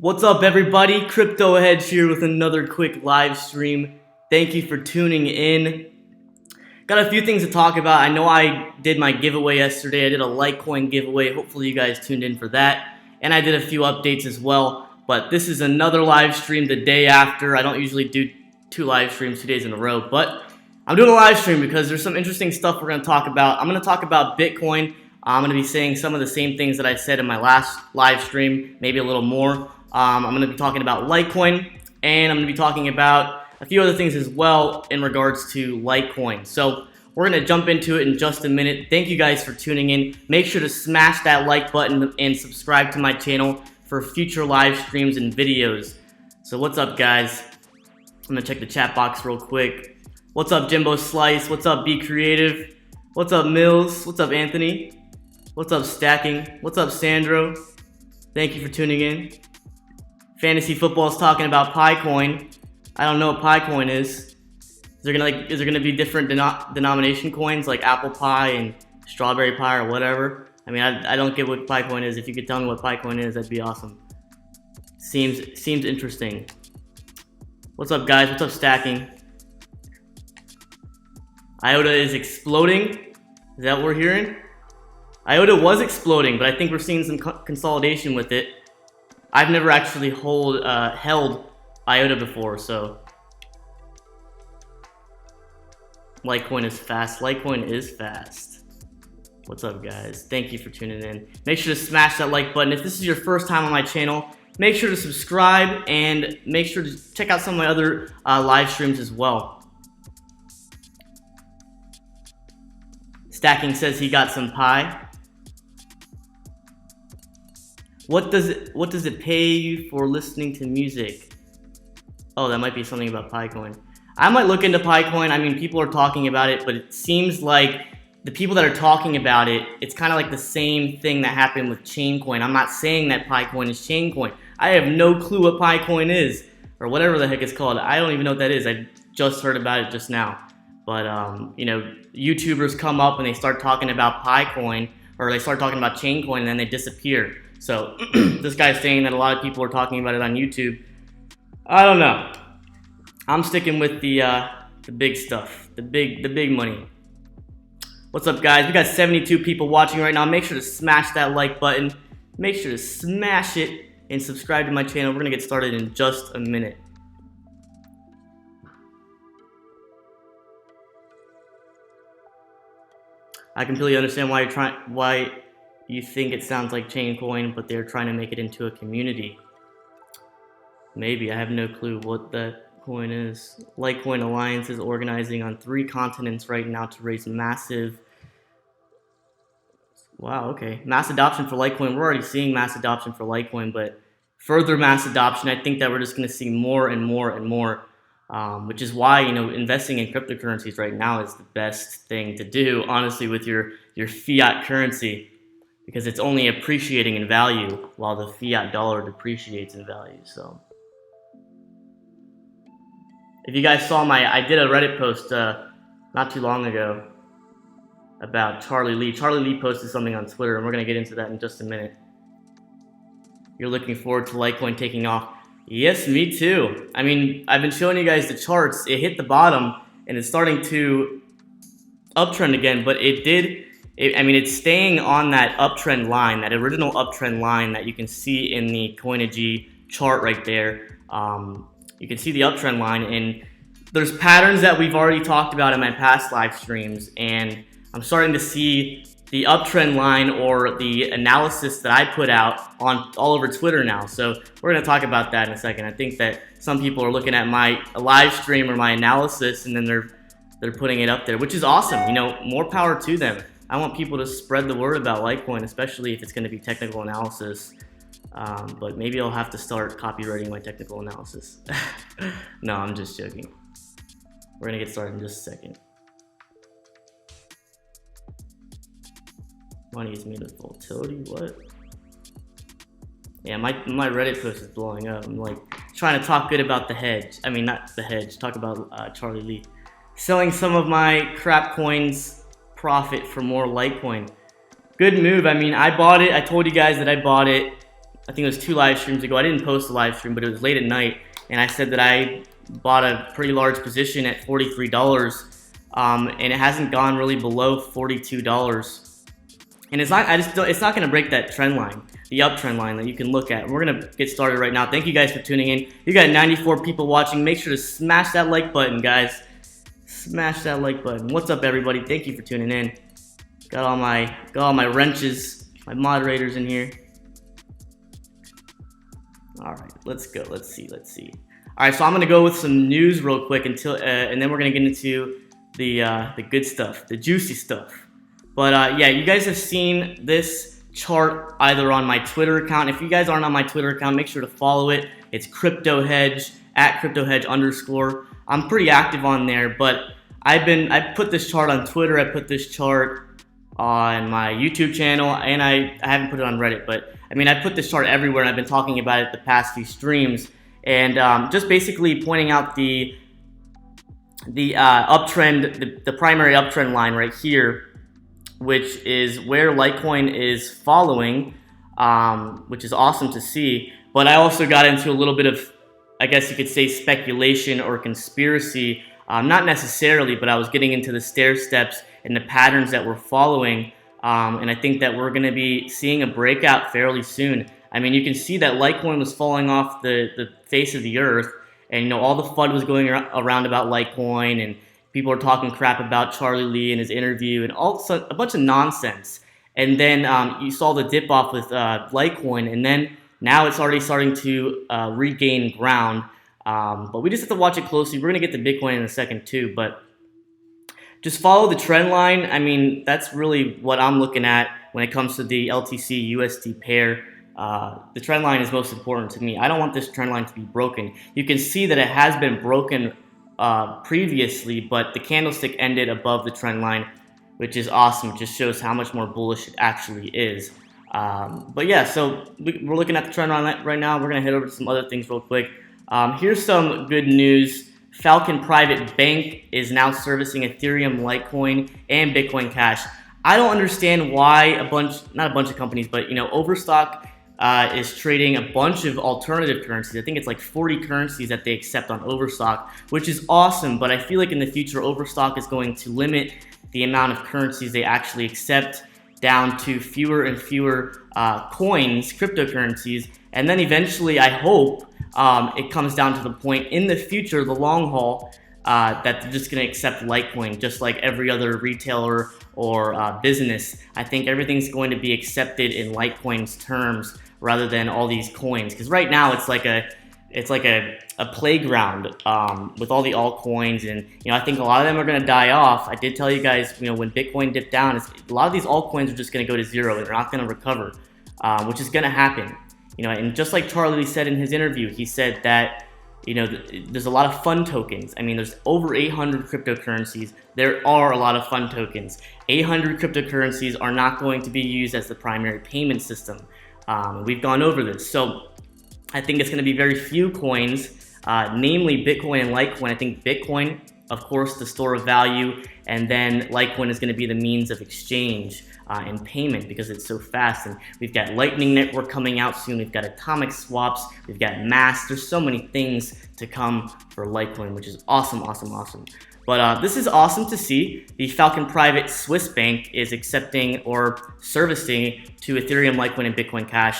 What's up, everybody? Crypto Hedge here with another quick live stream. Thank you for tuning in. Got a few things to talk about. I know I did my giveaway yesterday. I did a Litecoin giveaway. Hopefully you guys tuned in for that. And I did a few updates as well. But this is another live stream the day after. I don't usually do two live streams 2 days in a row. But I'm doing a live stream because there's some interesting stuff we're going to talk about. I'm going to talk about Bitcoin. I'm going to be saying some of the same things that I said in my last live stream, maybe a little more. I'm going to be talking about Litecoin, and I'm going to be talking about a few other things as well in regards to Litecoin. So we're going to jump into it in just a minute. Thank you guys for tuning in. Make sure to smash that like button and subscribe to my channel for future live streams and videos. So what's up, guys? I'm going to check the chat box real quick. What's up, Jimbo Slice? What's up, Be Creative? What's up, Mills? What's up, Anthony? What's up, Stacking? What's up, Sandro? Thank you for tuning in. Fantasy Football is talking about Picoin. I don't know what Picoin is. Is there gonna be different denomination coins like apple pie and strawberry pie or whatever? I mean, I don't get what Picoin is. If you could tell me what Picoin is, that'd be awesome. Seems interesting. What's up, guys? What's up, Stacking? IOTA is exploding. Is that what we're hearing? IOTA was exploding, but I think we're seeing some consolidation with it. I've never actually held IOTA before, so Litecoin is fast. Litecoin is fast. What's up, guys? Thank you for tuning in. Make sure to smash that like button. If this is your first time on my channel, make sure to subscribe and make sure to check out some of my other live streams as well. Stacking says he got some pie. What does it pay you for listening to music? Oh, that might be something about Picoin. I might look into Picoin. I mean, people are talking about it, but it seems like the people that are talking about it, it's kind of like the same thing that happened with Chaincoin. I'm not saying that Picoin is Chaincoin. I have no clue what Picoin is, or whatever the heck it's called. I don't even know what that is. I just heard about it just now. But you know, YouTubers come up and they start talking about Picoin, or they start talking about Chaincoin, and then they disappear. So this guy's saying that a lot of people are talking about it on YouTube. I don't know. I'm sticking with the big stuff, the big money. What's up, guys? We got 72 people watching right now. Make sure to smash that like button. Make sure to smash it and subscribe to my channel. We're gonna get started in just a minute. I completely understand why you think it sounds like Chaincoin, but they're trying to make it into a community. Maybe. I have no clue what that coin is. Litecoin Alliance is organizing on 3 continents right now to raise massive... Wow, okay. Mass adoption for Litecoin. We're already seeing mass adoption for Litecoin, but further mass adoption, I think that we're just going to see more and more and more. Which is why, you know, investing in cryptocurrencies right now is the best thing to do, honestly, with your fiat currency. Because it's only appreciating in value while the fiat dollar depreciates in value. So if you guys saw I did a Reddit post not too long ago about Charlie Lee. Charlie Lee posted something on Twitter, and we're going to get into that in just a minute. You're looking forward to Litecoin taking off. Yes, me too. I mean, I've been showing you guys the charts. It hit the bottom, and it's starting to uptrend again, but it's staying on that uptrend line, that original uptrend line that you can see in the Coinigy chart right there. You can see the uptrend line, and there's patterns that we've already talked about in my past live streams, and I'm starting to see the uptrend line or the analysis that I put out on all over Twitter now. So we're going to talk about that in a second. I think that some people are looking at my live stream or my analysis, and then they're putting it up there, which is awesome. You know, more power to them. I want people to spread the word about Litecoin, especially if it's going to be technical analysis. But maybe I'll have to start copywriting my technical analysis. No, I'm just joking. We're going to get started in just a second. Money is made of volatility. What? Yeah, my Reddit post is blowing up. I'm like trying to talk good about the hedge. I mean, not the hedge. Talk about Charlie Lee. Selling some of my crap coins profit for more Litecoin. Good move. I mean, I bought it. I told you guys that I bought it I think it was 2 live streams ago. I didn't post a live stream, but it was late at night, and I said that I bought a pretty large position at $43, and it hasn't gone really below $42. And it's not going to break that trend line, the uptrend line that you can look at. We're going to get started right now. Thank you guys for tuning in. You got 94 people watching. Make sure to smash that like button, guys. Smash that like button. What's up, everybody? Thank you for tuning in. Got all my wrenches, my moderators in here. All right, let's go. Let's see. All right, so I'm going to go with some news real quick and then we're going to get into the good stuff, the juicy stuff. But yeah, you guys have seen this chart either on my Twitter account. If you guys aren't on my Twitter account, make sure to follow it. It's CryptoHedge at CryptoHedge_. I'm pretty active on there, but I put this chart on Twitter. I put this chart on my YouTube channel, and I haven't put it on Reddit. But I mean, I put this chart everywhere, and I've been talking about it the past few streams, and just basically pointing out the uptrend, the primary uptrend line right here, which is where Litecoin is following, which is awesome to see. But I also got into a little bit of, I guess you could say, speculation or conspiracy. Not necessarily, but I was getting into the stair steps and the patterns that we're following. And I think that we're going to be seeing a breakout fairly soon. I mean, you can see that Litecoin was falling off the face of the earth. And, you know, all the FUD was going around about Litecoin, and people were talking crap about Charlie Lee in his interview, and also a bunch of nonsense. And then you saw the dip off with Litecoin, and then now it's already starting to regain ground. But we just have to watch it closely. We're going to get to Bitcoin in a second too, but just follow the trend line. I mean, that's really what I'm looking at when it comes to the LTC USD pair. The trend line is most important to me. I don't want this trend line to be broken. You can see that it has been broken previously, but the candlestick ended above the trend line, which is awesome. It just shows how much more bullish it actually is. But yeah, so we're looking at the trend line right now. We're going to head over to some other things real quick. Here's some good news. Falcon Private Bank is now servicing Ethereum, Litecoin, and Bitcoin Cash. I don't understand why not a bunch of companies, but, you know, Overstock is trading a bunch of alternative currencies. I think it's like 40 currencies that they accept on Overstock, which is awesome. But I feel like in the future, Overstock is going to limit the amount of currencies they actually accept down to fewer and fewer coins, cryptocurrencies. And then eventually, I hope it comes down to the point in the future, the long haul, that they're just going to accept Litecoin, just like every other retailer or business. I think everything's going to be accepted in Litecoin's terms rather than all these coins. Because right now it's like a playground with all the altcoins, and, you know, I think a lot of them are going to die off. I did tell you guys, you know, when Bitcoin dipped down, a lot of these altcoins are just going to go to zero and they're not going to recover, which is going to happen. You know, and just like Charlie said in his interview, he said that, you know, there's a lot of fun tokens. I mean, there's over 800 cryptocurrencies. There are a lot of fun tokens. 800 cryptocurrencies are not going to be used as the primary payment system. We've gone over this. So I think it's going to be very few coins, namely Bitcoin and Litecoin. I think Bitcoin, of course, the store of value, and then Litecoin is going to be the means of exchange and payment because it's so fast. And we've got Lightning Network coming out soon. We've got atomic swaps. We've got mass. There's so many things to come for Litecoin, which is awesome, awesome, awesome. But this is awesome to see. The Falcon Private Swiss Bank is accepting or servicing to Ethereum, Litecoin, and Bitcoin Cash.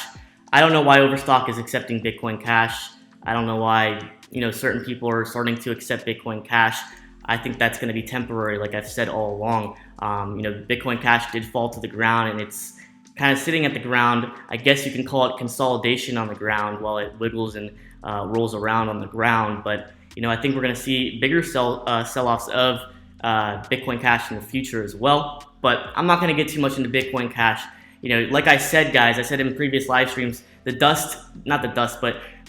I don't know why Overstock is accepting Bitcoin Cash. I don't know why, you know, certain people are starting to accept Bitcoin Cash. I think that's going to be temporary, like I've said all along. You know, Bitcoin Cash did fall to the ground, and it's kind of sitting at the ground. I guess you can call it consolidation on the ground while it wiggles and rolls around on the ground. But, you know, I think we're going to see bigger sell-offs of Bitcoin Cash in the future as well. But I'm not going to get too much into Bitcoin Cash. You know, like I said, guys, I said in previous live streams, but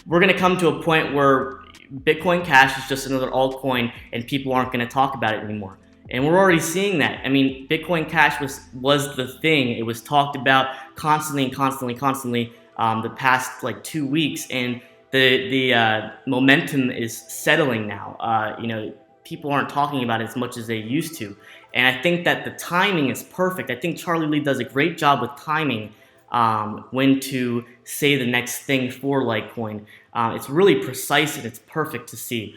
we're going to come to a point where Bitcoin Cash is just another altcoin and people aren't going to talk about it anymore. And we're already seeing that. I mean, Bitcoin Cash was the thing. It was talked about constantly the past like 2 weeks, and the momentum is settling now. You know, people aren't talking about it as much as they used to. And I think that the timing is perfect. I think Charlie Lee does a great job with timing when to say the next thing for Litecoin. It's really precise and it's perfect to see.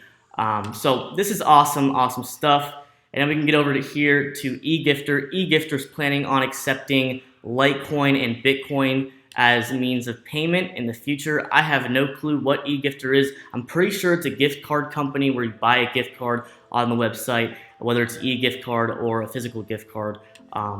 So this is awesome stuff. And then we can get over to here to eGifter. eGifter's planning on accepting Litecoin and Bitcoin as means of payment in the future. I have no clue what eGifter is. I'm pretty sure it's a gift card company where you buy a gift card on the website, whether it's e-gift card or a physical gift card,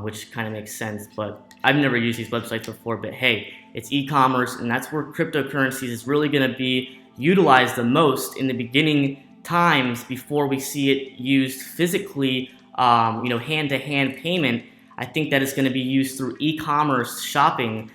which kind of makes sense. But I've never used these websites before, but hey, it's e-commerce, and that's where cryptocurrencies is really going to be utilized the most in the beginning times before we see it used physically, hand-to-hand payment. I think that it's going to be used through e-commerce shopping,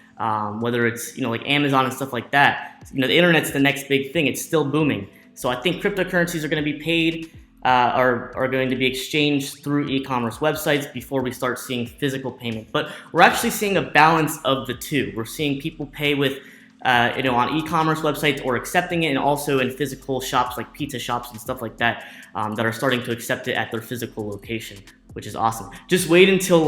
whether it's like Amazon and stuff like that. The internet's the next big thing. It's still booming. So I think cryptocurrencies are going to be paid, are going to be exchanged through e-commerce websites before we start seeing physical payment. But we're actually seeing a balance of the two. We're seeing people pay with on e-commerce websites or accepting it, and also in physical shops like pizza shops and stuff like that that are starting to accept it at their physical location, which is awesome. Just wait until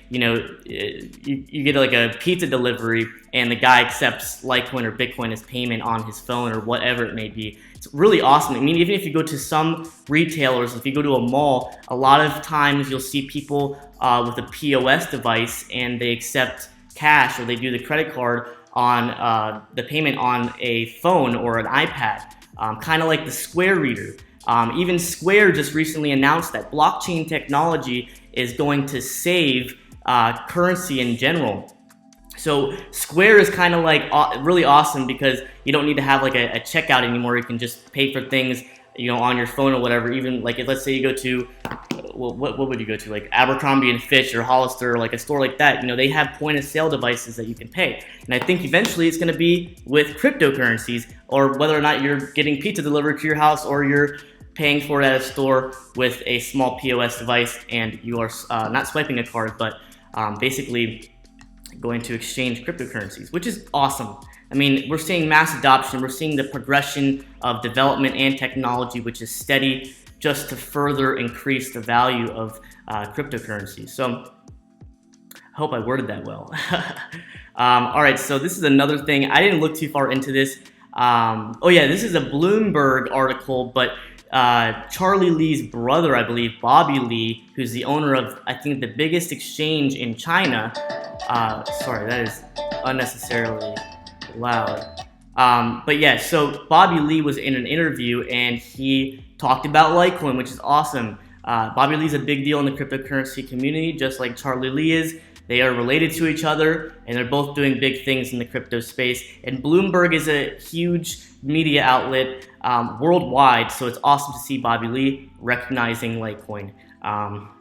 you get like a pizza delivery and the guy accepts Litecoin or Bitcoin as payment on his phone or whatever it may be. It's really awesome. I mean, even if you go to some retailers, if you go to a mall, a lot of times you'll see people with a POS device and they accept cash, or they do the credit card on the payment on a phone or an iPad, kind of like the Square reader. Even Square just recently announced that blockchain technology is going to save currency in general. So Square is kind of like really awesome because you don't need to have like a checkout anymore. You can just pay for things on your phone or whatever. Even like if, let's say you go to what would you go to, like Abercrombie and Fitch or Hollister, or like a store like that, they have point of sale devices that you can pay. And I think eventually it's going to be with cryptocurrencies, or whether or not you're getting pizza delivered to your house or you're paying for it at a store with a small POS device, and you are not swiping a card, but basically going to exchange cryptocurrencies, which is awesome. I mean, we're seeing mass adoption. We're seeing the progression of development and technology, which is steady, just to further increase the value of cryptocurrencies. So I hope I worded that well. All right, so this is another thing. I didn't look too far into this. Oh yeah, this is a Bloomberg article, but Charlie Lee's brother, I believe, Bobby Lee, who's the owner of, I think, the biggest exchange in China. Sorry, that is unnecessarily loud. But yeah, so Bobby Lee was in an interview and he talked about Litecoin, which is awesome. Bobby Lee's a big deal in the cryptocurrency community, just like Charlie Lee is. They are related to each other, and they're both doing big things in the crypto space. And Bloomberg is a huge media outlet worldwide, so it's awesome to see Bobby Lee recognizing Litecoin,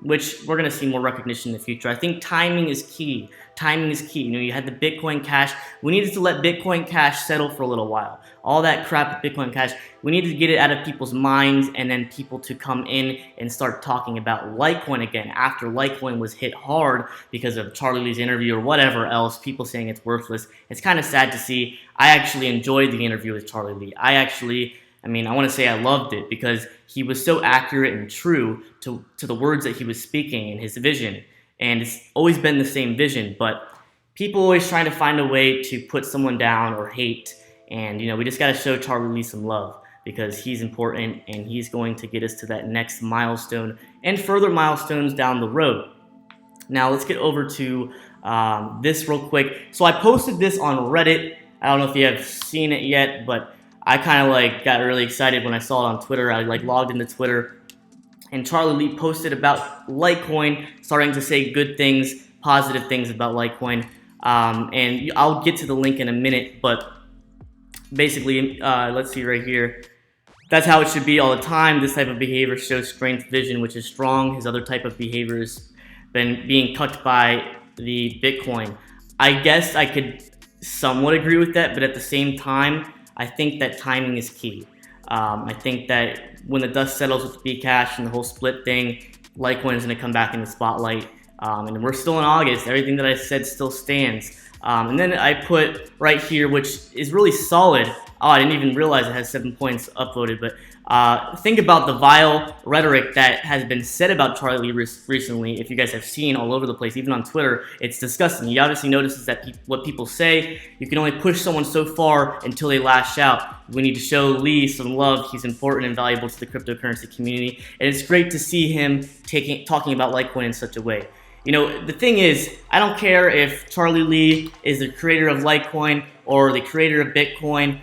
which we're going to see more recognition in the future. I think timing is key. Timing is key. You had the Bitcoin Cash. We needed to let Bitcoin Cash settle for a little while. All that crap with Bitcoin Cash, we needed to get it out of people's minds, and then people to come in and start talking about Litecoin again after Litecoin was hit hard because of Charlie Lee's interview or whatever else, people saying it's worthless. It's kind of sad to see. I actually enjoyed the interview with Charlie Lee. I want to say I loved it because he was so accurate and true to the words that he was speaking and his vision. And it's always been the same vision, but people always trying to find a way to put someone down or hate. And, we just got to show Charlie Lee some love because he's important and he's going to get us to that next milestone and further milestones down the road. Now, let's get over to this real quick. So I posted this on Reddit. I don't know if you have seen it yet, but I kind of got really excited when I saw it on Twitter. I logged into Twitter, and Charlie Lee posted about Litecoin, starting to say good things, positive things about Litecoin. And I'll get to the link in a minute, but basically, let's see right here. That's how it should be all the time. This type of behavior shows strength, vision, which is strong. His other type of behavior has been being cucked by the Bitcoin. I guess I could somewhat agree with that, but at the same time, I think that timing is key. I think that when the dust settles with Bcash and the whole split thing, Litecoin is going to come back in the spotlight. And we're still in August. Everything that I said still stands. And then I put right here, which is really solid. Oh, I didn't even realize it has 7 points upvoted, but Think about the vile rhetoric that has been said about Charlie Lee recently. If you guys have seen all over the place, even on Twitter, it's disgusting. He obviously notices that what people say, you can only push someone so far until they lash out. We need to show Lee some love. He's important and valuable to the cryptocurrency community, and it's great to see him talking about Litecoin in such a way. You know, the thing is, I don't care if Charlie Lee is the creator of Litecoin or the creator of Bitcoin.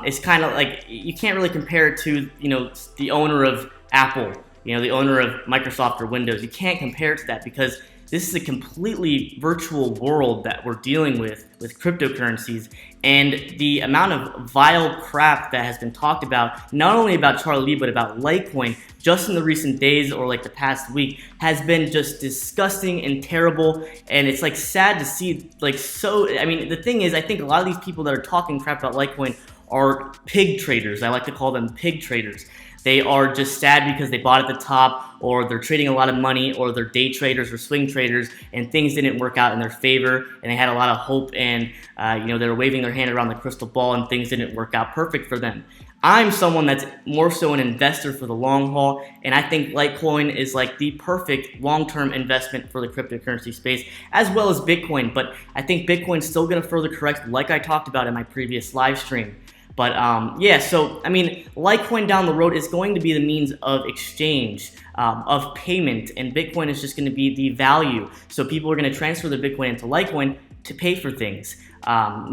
It's kind of like, you can't really compare it to, you know, the owner of Apple, you know, the owner of Microsoft or Windows. You can't compare it to that because this is a completely virtual world that we're dealing with cryptocurrencies, and the amount of vile crap that has been talked about, not only about Charlie Lee, but about Litecoin just in the recent days or like the past week, has been just disgusting and terrible. And it's like sad to see, like, so, I mean, the thing is, I think a lot of these people that are talking crap about Litecoin are pig traders. I like to call them pig traders. They are just sad because they bought at the top, or they're trading a lot of money, or they're day traders or swing traders, and things didn't work out in their favor, and they had a lot of hope, and you know, they were waving their hand around the crystal ball, and things didn't work out perfect for them. I'm someone that's more so an investor for the long haul, and I think Litecoin is like the perfect long-term investment for the cryptocurrency space, as well as Bitcoin. But I think Bitcoin's still going to further correct, like I talked about in my previous live stream. But yeah, so I mean, Litecoin down the road is going to be the means of exchange, of payment, and Bitcoin is just going to be the value. So people are going to transfer their Bitcoin into Litecoin to pay for things.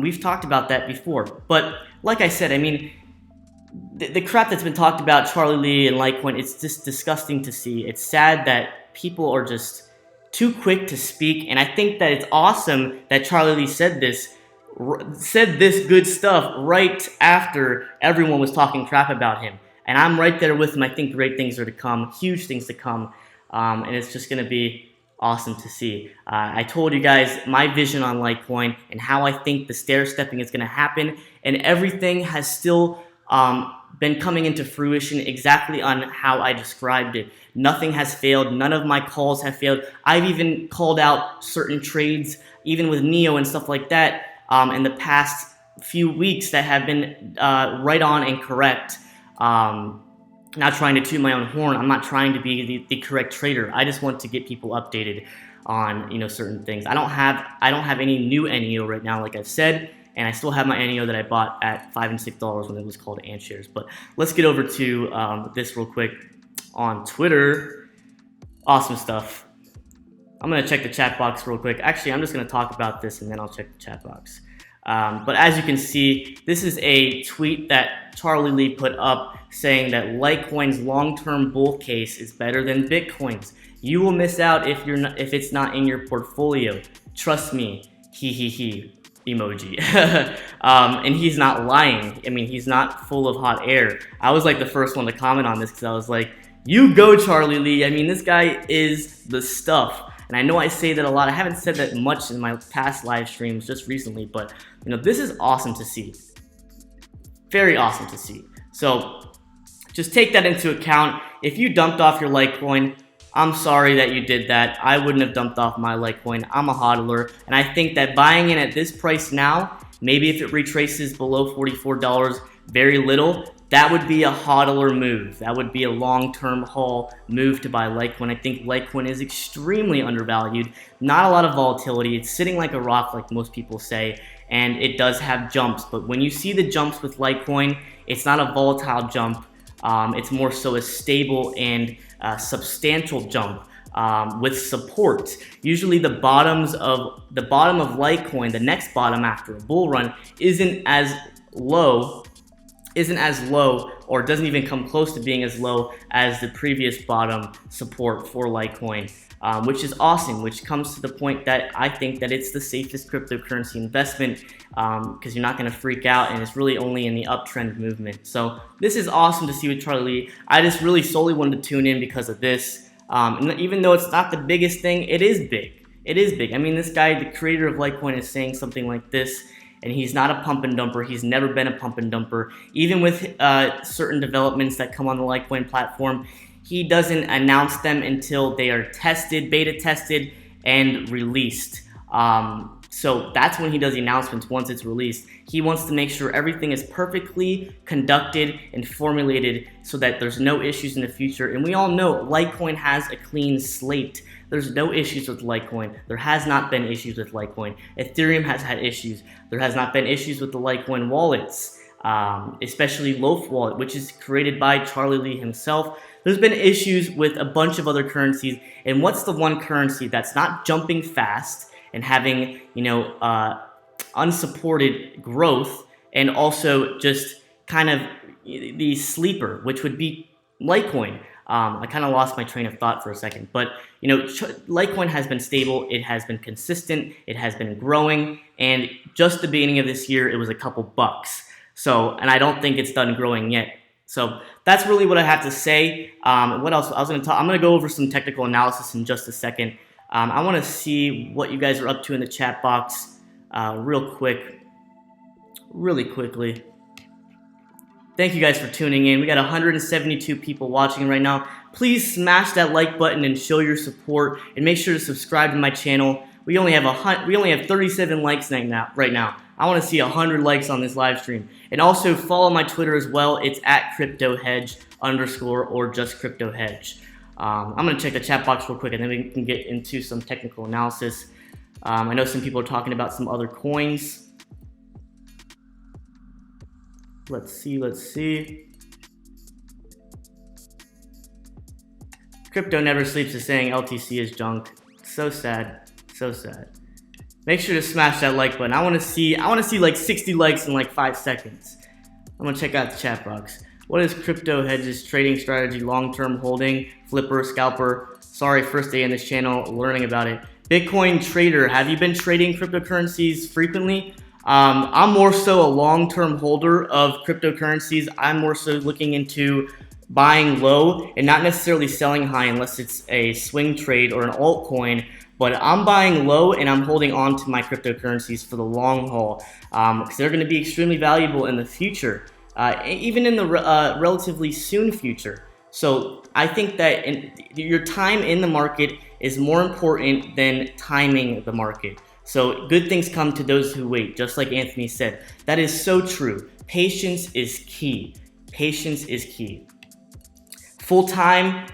We've talked about that before. But like I said, I mean, the crap that's been talked about Charlie Lee and Litecoin, it's just disgusting to see. It's sad that people are just too quick to speak, and I think that it's awesome that Charlie Lee said this good stuff right after everyone was talking crap about him. And I'm right there with him. I think great things are to come, huge things to come, and it's just going to be awesome to see. I told you guys my vision on Litecoin and how I think the stair-stepping is going to happen, and everything has still been coming into fruition exactly on how I described it. Nothing has failed. None of my calls have failed. I've even called out certain trades, even with Neo and stuff like that, in the past few weeks that have been right on and correct. Not trying to toot my own horn. I'm not trying to be the correct trader. I just want to get people updated on, you know, certain things. I don't have any new NEO right now, like I've said, and I still have my NEO that I bought at $5 and $6 when it was called Ant Shares. But let's get over to this real quick on Twitter. Awesome stuff. I'm going to check the chat box real quick. Actually, I'm just going to talk about this and then I'll check the chat box. But as you can see, this is a tweet that Charlie Lee put up saying that Litecoin's long-term bull case is better than Bitcoin's. You will miss out if it's not in your portfolio. Trust me. He emoji. And he's not lying. I mean, he's not full of hot air. I was like the first one to comment on this because I was like, you go, Charlie Lee. I mean, this guy is the stuff. And I know I say that a lot. I haven't said that much in my past live streams, just recently, but you know, this is awesome to see. Very awesome to see. So just take that into account. If you dumped off your Litecoin, I'm sorry that you did that. I wouldn't have dumped off my Litecoin. I'm a hodler, and I think that buying in at this price now, maybe if it retraces below $44 very little, that would be a hodler move. That would be a long-term haul move to buy Litecoin. I think Litecoin is extremely undervalued. Not a lot of volatility. It's sitting like a rock, like most people say, and it does have jumps. But when you see the jumps with Litecoin, it's not a volatile jump. It's more so a stable and substantial jump with support. Usually the bottom of Litecoin, the next bottom after a bull run, isn't as low or doesn't even come close to being as low as the previous bottom support for Litecoin, which is awesome, which comes to the point that I think that it's the safest cryptocurrency investment because you're not going to freak out, and it's really only in the uptrend movement. So this is awesome to see with Charlie Lee. I just really solely wanted to tune in because of this. And even though it's not the biggest thing, it is big. It is big. I mean, this guy, the creator of Litecoin, is saying something like this, and he's not a pump and dumper. He's never been a pump and dumper. Even with certain developments that come on the Litecoin platform, he doesn't announce them until they are tested, beta tested, and released. So that's when he does the announcements once it's released. He wants to make sure everything is perfectly conducted and formulated so that there's no issues in the future. And we all know Litecoin has a clean slate. There's no issues with Litecoin. There has not been issues with Litecoin. Ethereum has had issues. There has not been issues with the Litecoin wallets, especially Loaf Wallet, which is created by Charlie Lee himself. There's been issues with a bunch of other currencies. And what's the one currency that's not jumping fast and having, unsupported growth, and also just kind of the sleeper, which would be Litecoin? I kind of lost my train of thought for a second, but Litecoin has been stable, it has been consistent, it has been growing, and just the beginning of this year, it was a couple bucks. So, and I don't think it's done growing yet. So that's really what I have to say. What else? I'm going to go over some technical analysis in just a second. I want to see what you guys are up to in the chat box really quickly. Thank you guys for tuning in. We got 172 people watching right now. Please smash that like button and show your support, and make sure to subscribe to my channel. We only have 37 likes right now. I want to see 100 likes on this live stream. And also follow my Twitter as well. It's @CryptoHedge_ or just CryptoHedge. I'm going to check the chat box real quick, and then we can get into some technical analysis. I know some people are talking about some other coins. Let's see. Crypto Never Sleeps is saying LTC is junk. So sad. Make sure to smash that like button. I want to see like 60 likes in like 5 seconds. I'm going to check out the chat box. What is Crypto Hedge's trading strategy? Long-term holding, flipper, scalper? Sorry, first day in this channel, learning about it. Bitcoin trader, have you been trading cryptocurrencies frequently? I'm more so a long-term holder of cryptocurrencies. I'm more so looking into buying low and not necessarily selling high unless it's a swing trade or an altcoin. But I'm buying low and I'm holding on to my cryptocurrencies for the long haul because they're going to be extremely valuable in the future. Even in the relatively soon future. So I think that your time in the market is more important than timing the market. So good things come to those who wait, just like Anthony said. That is so true. Patience is key. Full time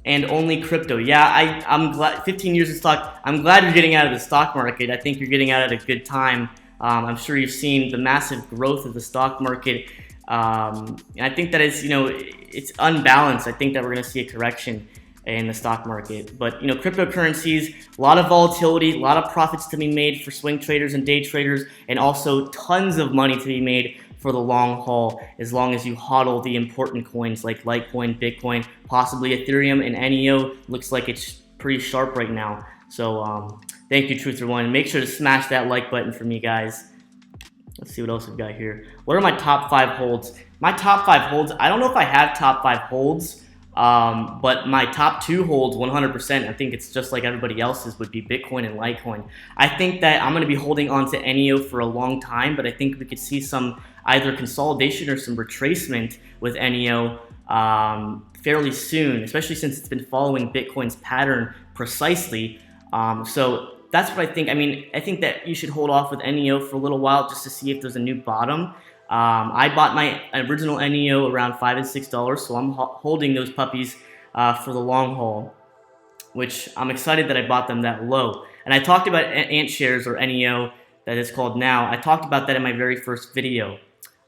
and only crypto. Yeah, I'm glad. 15 years of stock. I'm glad you're getting out of the stock market. I think you're getting out at a good time. I'm sure you've seen the massive growth of the stock market. And I think that it's unbalanced. I think that we're going to see a correction in the stock market. But cryptocurrencies, a lot of volatility, a lot of profits to be made for swing traders and day traders, and also tons of money to be made for the long haul, as long as you hodl the important coins like Litecoin, Bitcoin, possibly Ethereum, and NEO. Looks like it's pretty sharp right now. So thank you, Truther1. Make sure to smash that like button for me, guys. Let's see what else we've got here. What are my top 5 holds? My top 5 holds, I don't know if I have top 5 holds, but my top 2 holds 100%, I think it's just like everybody else's, would be Bitcoin and Litecoin. I think that I'm going to be holding on to NEO for a long time, but I think we could see some either consolidation or some retracement with NEO fairly soon, especially since it's been following Bitcoin's pattern precisely. So that's what I think. I mean, I think that you should hold off with NEO for a little while just to see if there's a new bottom. I bought my original NEO around $5 and $6, so I'm holding those puppies for the long haul, which I'm excited that I bought them that low. And I talked about Ant shares, or NEO that it's called now. I talked about that in my very first video.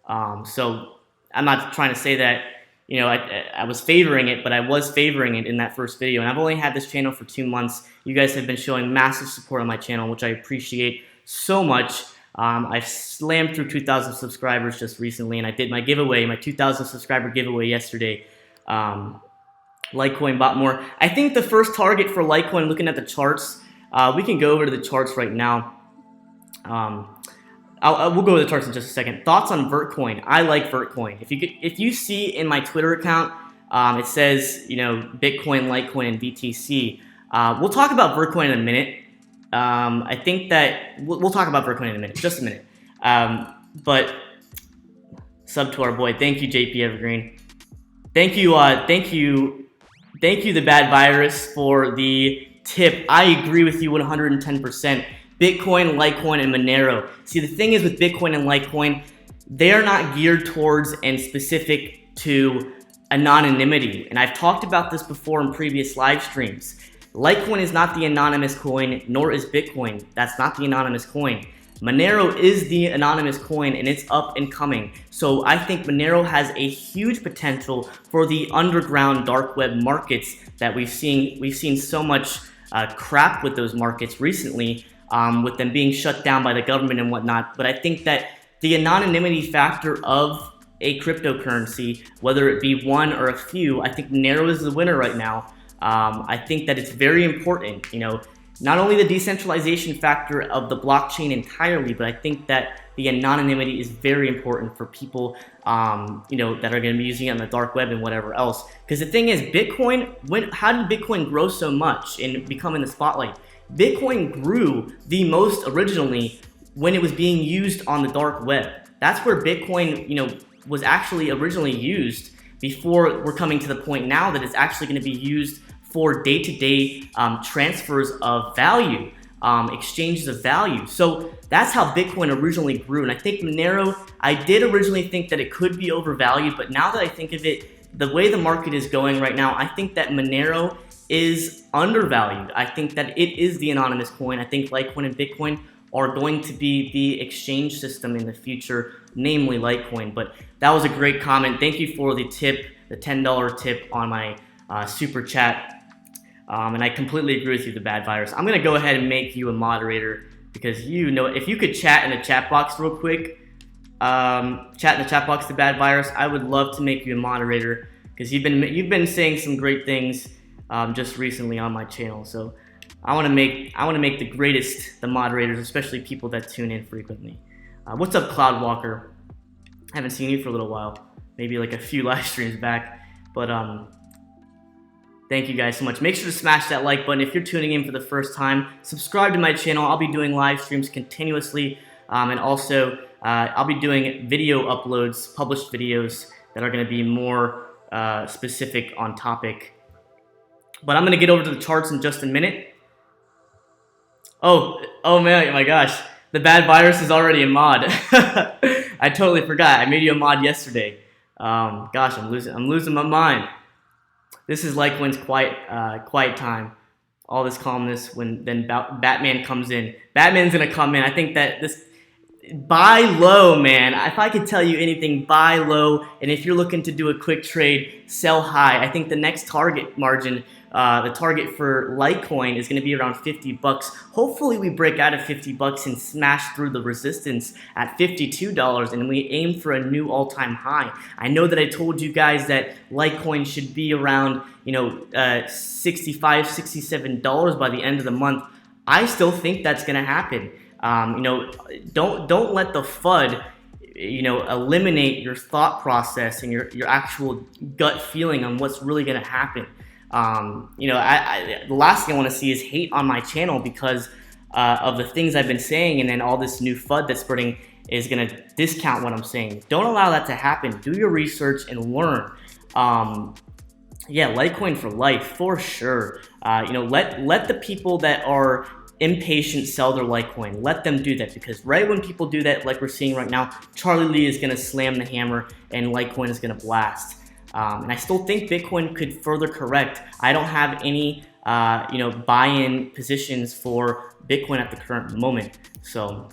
So I'm not trying to say that I was favoring it, but I was favoring it in that first video. And I've only had this channel for 2 months. You guys have been showing massive support on my channel, which I appreciate so much. I've slammed through 2,000 subscribers just recently, and I did my giveaway, my 2,000 subscriber giveaway yesterday. Litecoin bought more. I think the first target for Litecoin, looking at the charts, we can go over to the charts right now. We'll go to the charts in just a second. Thoughts on Vertcoin? I like Vertcoin. If you see in my Twitter account, it says Bitcoin, Litecoin, and BTC. We'll talk about Vertcoin in a minute. I think that we'll talk about Vertcoin in a minute, just a minute. But sub to our boy. Thank you, JP Evergreen. Thank you, the Bad Virus, for the tip. I agree with you 110%. Bitcoin, Litecoin, and Monero. See, the thing is with Bitcoin and Litecoin, they're not geared towards and specific to anonymity. And I've talked about this before in previous live streams. Litecoin is not the anonymous coin, nor is Bitcoin. That's not the anonymous coin. Monero is the anonymous coin, and it's up and coming. So I think Monero has a huge potential for the underground dark web markets that we've seen. We've seen so much crap with those markets recently, with them being shut down by the government and whatnot. But I think that the anonymity factor of a cryptocurrency, whether it be one or a few, I think Monero is the winner right now. I think that it's very important, not only the decentralization factor of the blockchain entirely, but I think that the anonymity is very important for people, that are going to be using it on the dark web and whatever else. Because the thing is, Bitcoin, how did Bitcoin grow so much and become in the spotlight? Bitcoin grew the most originally when it was being used on the dark web. That's where Bitcoin, was actually originally used before we're coming to the point now that it's actually going to be used for day-to-day transfers of value, exchanges of value. So that's how Bitcoin originally grew. And I think Monero, I did originally think that it could be overvalued, but now that I think of it, the way the market is going right now, I think that Monero is undervalued. I think that it is the anonymous coin. I think Litecoin and Bitcoin are going to be the exchange system in the future, namely Litecoin. But that was a great comment. Thank you for the tip, the $10 tip on my super chat. And I completely agree with you, the bad virus. I'm going to go ahead and make you a moderator because if you could chat in the chat box real quick, chat in the chat box, the bad virus, I would love to make you a moderator because you've been saying some great things just recently on my channel. So I want to make the greatest the moderators, especially people that tune in frequently. What's up, Cloudwalker? I haven't seen you for a little while, maybe like a few live streams back, but thank you guys so much. Make sure to smash that like button if you're tuning in for the first time. Subscribe to my channel. I'll be doing live streams continuously, and also I'll be doing video uploads, published videos that are going to be more specific on topic. But I'm going to get over to the charts in just a minute. Oh man, my gosh. The bad virus is already a mod. I totally forgot. I made you a mod yesterday. Gosh, I'm losing my mind. This is Litecoin's quiet time. All this calmness when then Batman comes in. Batman's gonna come in. I think that this buy low, man. If I could tell you anything, buy low. And if you're looking to do a quick trade, sell high. I think the next target margin, the target for Litecoin is going to be around 50 bucks. Hopefully we break out of 50 bucks and smash through the resistance at $52 and we aim for a new all-time high. I know that I told you guys that Litecoin should be around, $65, $67 by the end of the month. I still think that's going to happen. Don't let the FUD, eliminate your thought process and your actual gut feeling on what's really going to happen. The last thing I want to see is hate on my channel because of the things I've been saying, and then all this new FUD that's spreading is going to discount what I'm saying. Don't allow that to happen. Do your research and learn. Litecoin for life, for sure. Let the people that are impatient sell their Litecoin. Let them do that, because right when people do that, like we're seeing right now, Charlie Lee is going to slam the hammer and Litecoin is going to blast. And I still think Bitcoin could further correct. I don't have any, buy-in positions for Bitcoin at the current moment. So,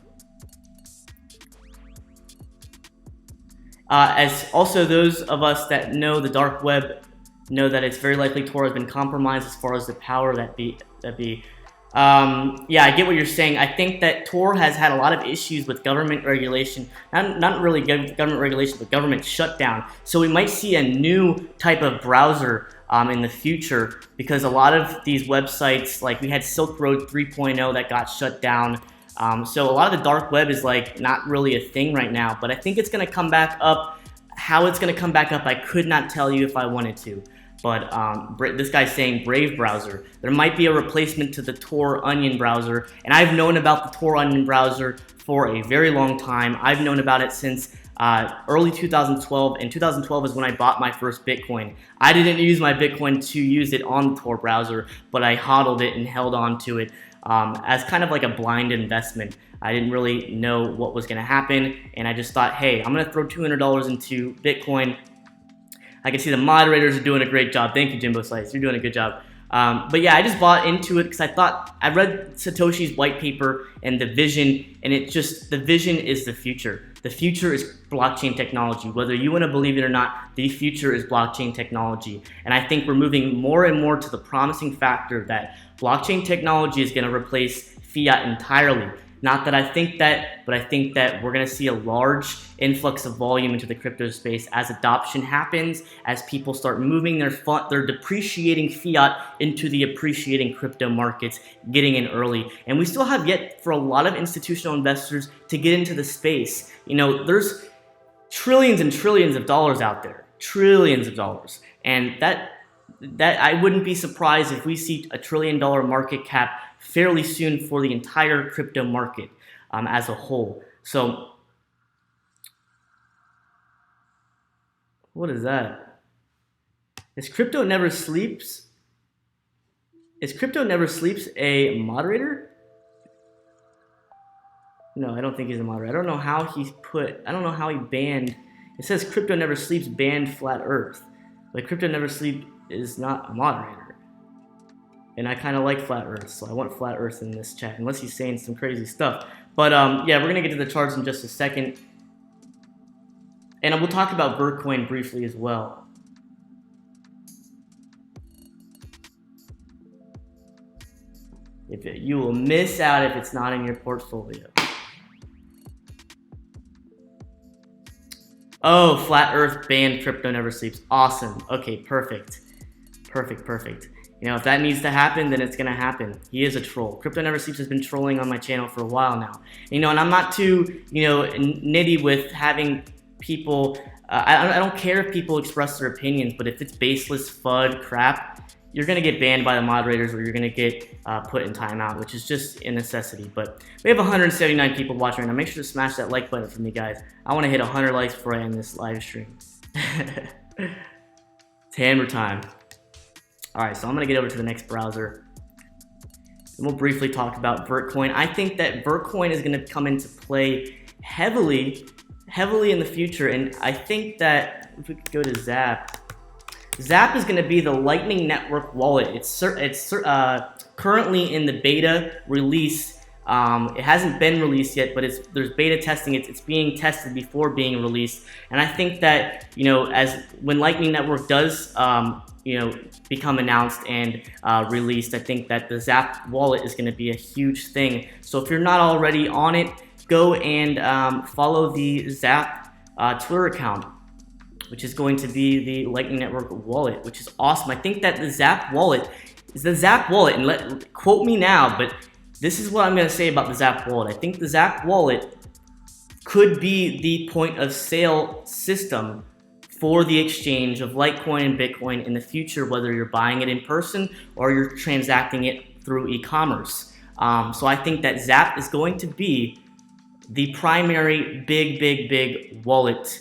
as also those of us that know the dark web know that it's very likely Tor has been compromised as far as the power that be. I get what you're saying. I think that Tor has had a lot of issues with government regulation, not really government regulation, but government shutdown. So we might see a new type of browser in the future, because a lot of these websites, like we had Silk Road 3.0 that got shut down. So a lot of the dark web is like not really a thing right now, but I think it's going to come back up. How it's going to come back up, I could not tell you if I wanted to. But this guy's saying Brave browser. There might be a replacement to the Tor Onion browser, and I've known about the Tor Onion browser for a very long time. I've known about it since early 2012, and 2012 is when I bought my first Bitcoin. I didn't use my Bitcoin to use it on the Tor browser, but I hodled it and held on to it as kind of like a blind investment. I didn't really know what was going to happen, and I just thought, hey, I'm going to throw $200 into Bitcoin. I can see the moderators are doing a great job. Thank you, Jimbo Slice. You're doing a good job. But yeah, I just bought into it because I thought, I read Satoshi's white paper and the vision, and the vision is the future. The future is blockchain technology. Whether you want to believe it or not, the future is blockchain technology. And I think we're moving more and more to the promising factor that blockchain technology is going to replace fiat entirely. Not that I think that, but I think that we're going to see a large influx of volume into the crypto space as adoption happens, as people start moving their depreciating fiat into the appreciating crypto markets, getting in early. And we still have yet for a lot of institutional investors to get into the space. You know, there's trillions and trillions of dollars out there, trillions of dollars. And that I wouldn't be surprised if we see a $1 trillion market cap fairly soon for the entire crypto market as a whole. So what is that? Is Crypto Never Sleeps? Is Crypto Never Sleeps a moderator? No, I don't think he's a moderator. I don't know how he banned. It says Crypto Never Sleeps banned Flat Earth. But Crypto Never Sleep is not a moderator. And I kind of like Flat Earth, so I want Flat Earth in this chat, unless he's saying some crazy stuff. But yeah, we're going to get to the charts in just a second. And we'll talk about Bitcoin briefly as well. You will miss out if it's not in your portfolio. Oh, Flat Earth banned Crypto Never Sleeps. Awesome. Okay, perfect. Perfect. You know, if that needs to happen, then it's going to happen. He is a troll. Crypto Never Sleeps has been trolling on my channel for a while now. You know, and I'm not too, nitty with having people, I don't care if people express their opinions, but if it's baseless FUD crap, you're going to get banned by the moderators or you're going to get put in timeout, which is just a necessity. But we have 179 people watching right now. Make sure to smash that like button for me, guys. I want to hit 100 likes before I end this live stream. It's hammer time. All right, so I'm going to get over to the next browser. And we'll briefly talk about Bitcoin. I think that Bitcoin is going to come into play heavily in the future. And I think that if we could go to Zap, Zap is going to be the Lightning Network wallet. It's currently in the beta release. It hasn't been released yet, but there's beta testing. It's being tested before being released. And I think that, when Lightning Network does, become announced and released, I think that the Zap wallet is going to be a huge thing. So if you're not already on it, go and follow the Zap Twitter account, which is going to be the Lightning Network wallet, which is awesome. I think that the Zap wallet is the Zap wallet, and quote me now, but this is what I'm going to say about the Zap wallet. I think the Zap wallet could be the point of sale system for the exchange of Litecoin and Bitcoin in the future, whether you're buying it in person or you're transacting it through e-commerce. So I think that Zap is going to be the primary big wallet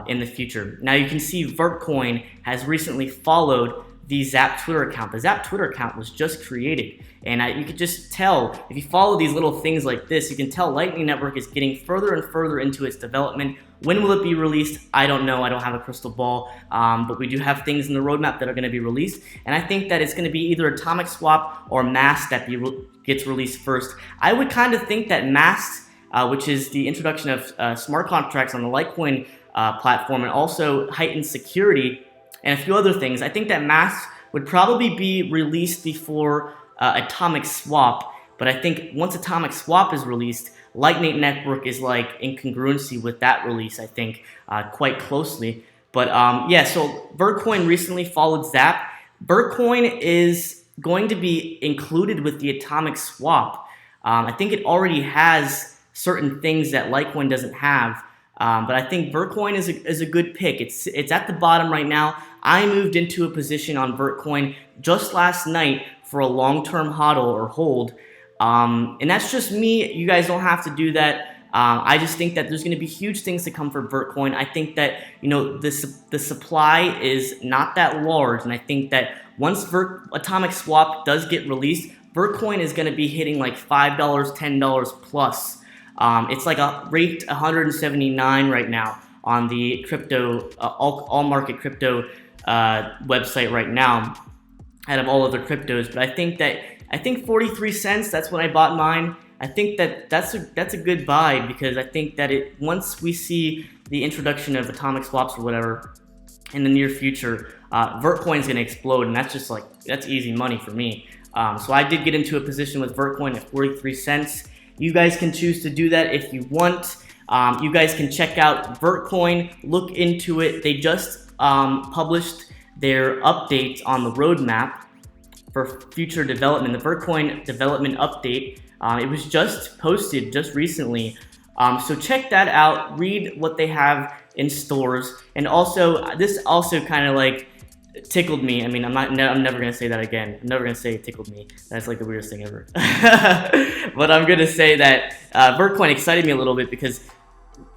in the future. Now you can see Bitcoin has recently followed the Zap Twitter account. The Zap Twitter account was just created, and you could just tell, if you follow these little things like this, you can tell Lightning Network is getting further and further into its development. When will it be released? I don't know. I don't have a crystal ball, but we do have things in the roadmap that are going to be released, and I think that it's going to be either Atomic Swap or Mask that gets released first. I would kind of think that Mask, which is the introduction of smart contracts on the Litecoin platform, and also heightened security and a few other things, I think that Mask would probably be released before Atomic Swap. But I think once Atomic Swap is released, Lightning Network is like in congruency with that release, I think, quite closely. But yeah, so Bitcoin recently followed Zap. Bitcoin is going to be included with the Atomic Swap. I think it already has certain things that Litecoin doesn't have. But I think Bitcoin is a good pick. It's at the bottom right now. I moved into a position on Bitcoin just last night for a long-term hodl or hold. And that's just me. You guys don't have to do that. I just think that there's going to be huge things to come for Bitcoin. I think that, the supply is not that large. And I think that once Atomic Swap does get released, Vertcoin is going to be hitting like $5, $10 plus. It's like a rate 179 right now on the crypto all market crypto website right now, out of all other cryptos. But I think 43 cents. That's when I bought mine. I think that's a good buy, because I think that once we see the introduction of atomic swaps or whatever in the near future, Vertcoin is going to explode, and that's easy money for me. So I did get into a position with Vertcoin at 43 cents. You guys can choose to do that if you want. You guys can check out Vertcoin, look into it. They just published their updates on the roadmap for future development. The Vertcoin development update, it was just posted just recently. So check that out, read what they have in stores. And also, this also kind of like tickled me. I mean, I'm never gonna say that again. I'm never gonna say it tickled me. That's like the weirdest thing ever. But I'm gonna say that Vertcoin excited me a little bit, because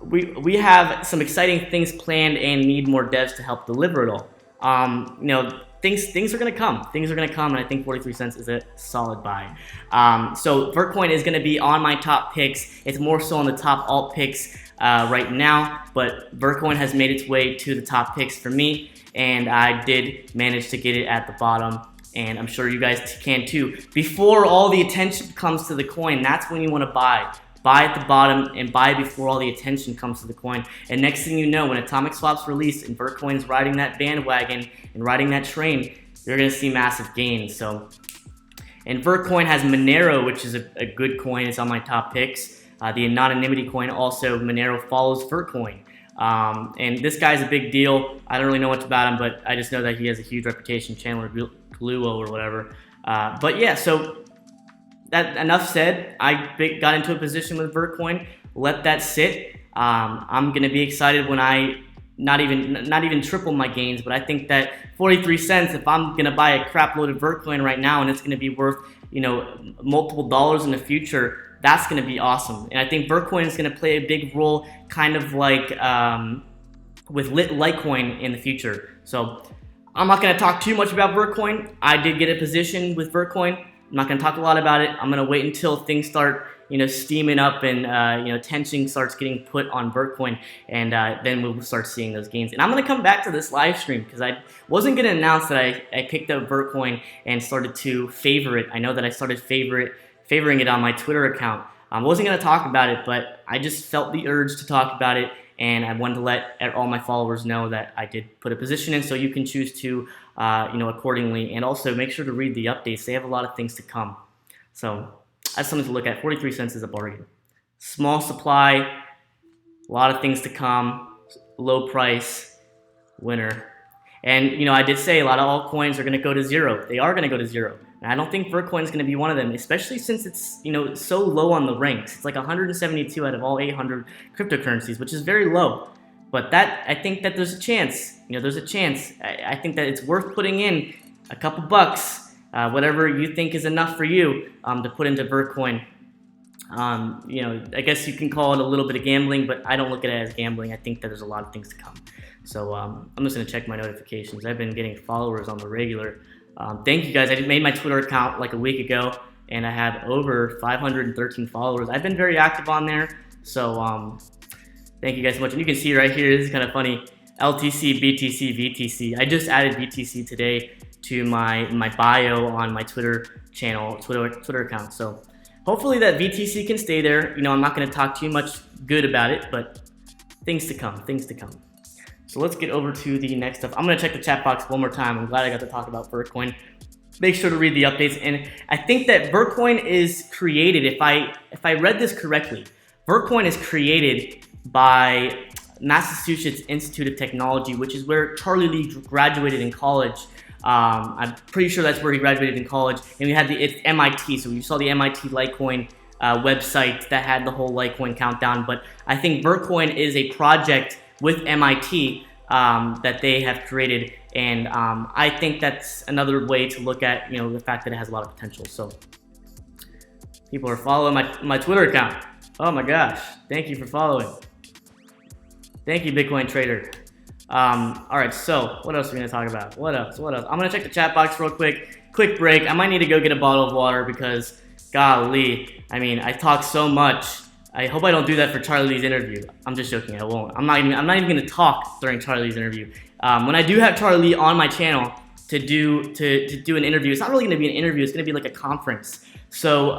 we have some exciting things planned and need more devs to help deliver it all. Things are gonna come. Things are gonna come, and I think 43 cents is a solid buy. So Vertcoin is gonna be on my top picks. It's more so on the top alt picks right now, but Vertcoin has made its way to the top picks for me, and I did manage to get it at the bottom, and I'm sure you guys can too. Before all the attention comes to the coin, that's when you want to buy. Buy at the bottom and buy before all the attention comes to the coin. And next thing you know, when atomic swaps release and Vertcoin's riding that bandwagon and riding that train, you're gonna see massive gains. So, and Vertcoin has Monero, which is a good coin. It's on my top picks. The anonymity coin also, Monero follows Vertcoin. And this guy's a big deal. I don't really know much about him, but I just know that he has a huge reputation, Chandler Gluo or whatever. But yeah, so that enough said. I got into a position with Vertcoin. Let that sit. I'm gonna be excited when I not even triple my gains, but I think that 43 cents, if I'm gonna buy a crap load of Vertcoin right now and it's gonna be worth, multiple dollars in the future, that's gonna be awesome. And I think Vertcoin is gonna play a big role, kind of like with Litecoin in the future. So I'm not gonna talk too much about Vertcoin. I did get a position with Vertcoin. I'm not going to talk a lot about it. I'm going to wait until things start, steaming up and, tension starts getting put on Vertcoin, and then we'll start seeing those gains. And I'm going to come back to this live stream, because I wasn't going to announce that I picked up Vertcoin and started to favor it. I know that I started favoring it on my Twitter account. I wasn't going to talk about it, but I just felt the urge to talk about it, and I wanted to let all my followers know that I did put a position in, so you can choose to accordingly. And also make sure to read the updates. They have a lot of things to come. So that's something to look at. 43 cents is a bargain. Small supply, a lot of things to come, low price, winner. And I did say a lot of altcoins are going to go to zero. They are going to go to zero. And I don't think Vertcoin is going to be one of them, especially since it's so low on the ranks. It's like 172 out of all 800 cryptocurrencies, which is very low. But I think that there's a chance. There's a chance. I think that it's worth putting in a couple bucks, whatever you think is enough for you, to put into Vertcoin. I guess you can call it a little bit of gambling, but I don't look at it as gambling. I think that there's a lot of things to come. So I'm just going to check my notifications. I've been getting followers on the regular. Thank you guys. I made my Twitter account like a week ago, and I have over 513 followers. I've been very active on there. So thank you guys so much. And you can see right here, this is kind of funny. LTC, BTC, VTC. I just added BTC today to my bio on my Twitter channel, Twitter account. So hopefully that VTC can stay there. I'm not going to talk too much good about it, but things to come, things to come. So let's get over to the next stuff. I'm going to check the chat box one more time. I'm glad I got to talk about Vertcoin. Make sure to read the updates. And I think that Vertcoin is created, if I read this correctly, Vertcoin is created by Massachusetts Institute of Technology, which is where Charlie Lee graduated in college. I'm pretty sure that's where he graduated in college. And we had it's MIT, so you saw the MIT Litecoin website that had the whole Litecoin countdown. But I think Vertcoin is a project with MIT that they have created, and I think that's another way to look at the fact that it has a lot of potential. So people are following my Twitter account. Oh my gosh, thank you for following. Thank you, Bitcoin trader. All right, so what else are we gonna talk about? What else? I'm gonna check the chat box real quick. quick break. I might need to go get a bottle of water because, golly, I mean, I talk so much. I hope I don't do that for Charlie's interview. I'm just joking. I won't. I'm not even going to talk during Charlie's interview. When I do have Charlie on my channel to do an interview, it's not really going to be an interview. It's going to be like a conference. So